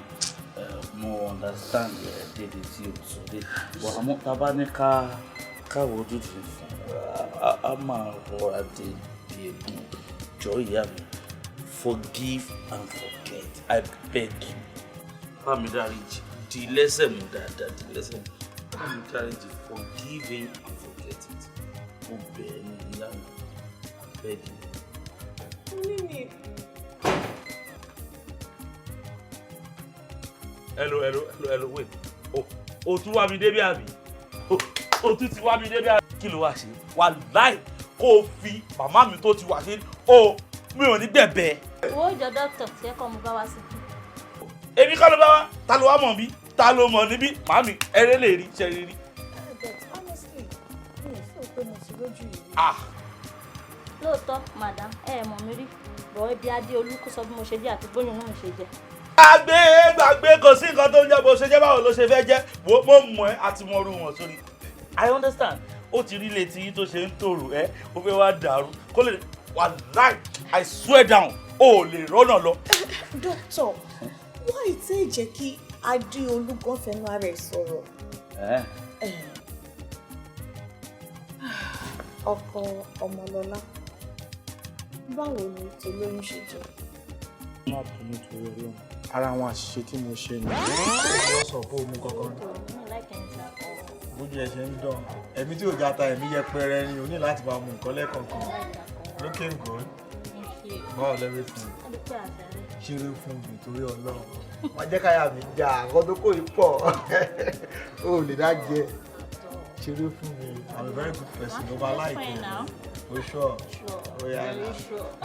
mo understand dédé tí o sọ dé wà á mú tábà ní káwọ́ ojútùú fún a máa rọra dé bí egun jọ ìyá mi forgive and forget I beg you bá mi dáríjì di lẹ́sẹ̀ mú dáadáa di lẹ́sẹ̀ mú bá mi dáríjì forgive him and forget it mo bẹ̀ ẹ́ ní ìyá mi I beg you. Hello, wait. O tún wá mi débi àbí? O tún ti wá mi débi àbí? Kí ló wá ṣe? Wàláì kó o fi màmá mi tó ti wà ṣe mi ò ní gbẹ̀bẹ̀. Owó ìjọ dókítà tí ẹ kọ́ mo bá wá sí. Èmi kọ́ ló bá wá, ta ló wá mọ̀ bí? Ta ló mọ̀ níbí? Màmí, eré lè rí, ṣe rí rí. But honestly, mi ò fẹ́ pé mo ti lójú yìí. Lóòótọ́, madam, ẹ mọ̀ mi rí. Bọ̀ ẹbí Adéolú kó sọ bí mo ṣe jẹ́ àti bóyún náà mo ṣe jẹ́. Gbàgbé kò sí nǹkan tó ń jẹ́ bó ṣe jẹ́ báwo ló ṣe fẹ́ jẹ́ mo mọ̀ ẹ́ àti mo rú wọn sórí. I understand ó ti rí létí yín tó ṣe ń tòrò ẹ́ ó fẹ́ wá dàrú kó lè wà láì I swear down ó lè rọ́nà lọ. Dókítà, why tí ì jẹ́ kí Adéolú gan fẹnu ara ẹ̀ sọ̀rọ̀? Ọkọ Ọmọlọ́lá, báwo ni tolóyún ṣe jẹ́? má bínú torí Ọlọ́run ara àwọn àṣìṣe tí mo ṣe ni wọ́n sọ pé omi kankan bójú ẹ ṣe ń dán ẹ̀mí tí ò já ta ẹ̀mí yẹpẹrẹ ni o ní láti máa mú nǹkan lẹ́ẹ̀kọ̀ọ̀kan looking good báwo lẹ́rìí fún mi ṣeré fún mi torí Ọlọ́run má jẹ́ káyà mi já àkọ́ tó kò í pọ̀ o lè dá jẹ ṣeré fún mi I'm a very good person ọba aláìkẹ́ o sure o yà á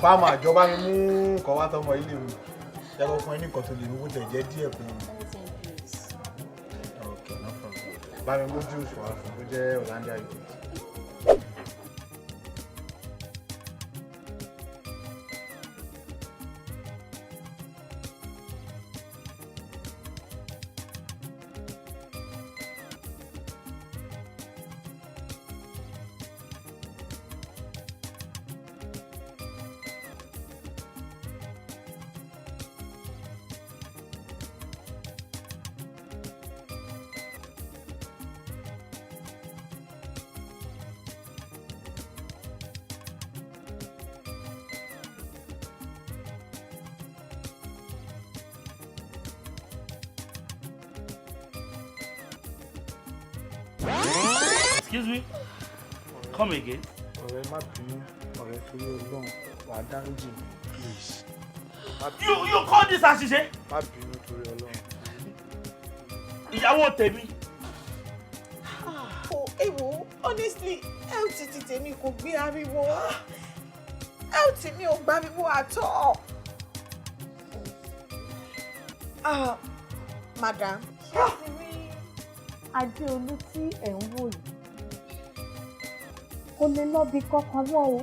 fáàmù àjọba mi mú kọ́ wá tọmọ ilé mi jẹ́kọ̀ fún ẹnì kan tó lè mú bó tẹ̀ jẹ́ díẹ̀ fún mi. ok no problem bá mi mú juice wá fún tó jẹ́ Hollandia yogurt. Excuse me. Come again. Ọ̀rẹ́ má bínú, ọ̀rẹ́ torí Ọlọ́run wàá dáríjì mi, please. You call this àṣìṣe? Má bínú torí Ọlọ́run. Ìyàwó tèmi. Ewo, honestly, health ti tèmi kò gbé ariwo. Health mi ò gbá ariwo at all. Madam, ṣé ti rí Adéolú tí ẹ̀ ń wò yìí? Kò lè lọ bí kankan mọ́ o.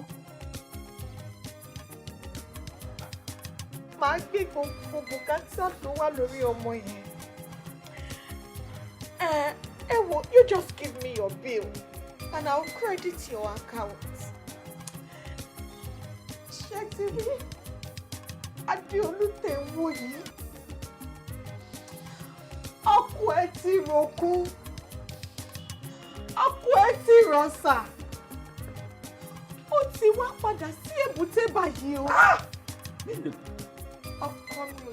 Màá gbé gbogbo bùkátà tó wà lórí ọmọ yẹn. Ewo, you just give me your bill and I'll credit your account. Ṣé ti rí Adéolú tẹ̀ ń wò yìí? Ọkọ ẹ̀ ti ròkun. Ọkọ ẹ̀ ti rọ̀ṣà. Ó ti wá padà sí Èbúté báyìí o. Ọkọ mi ò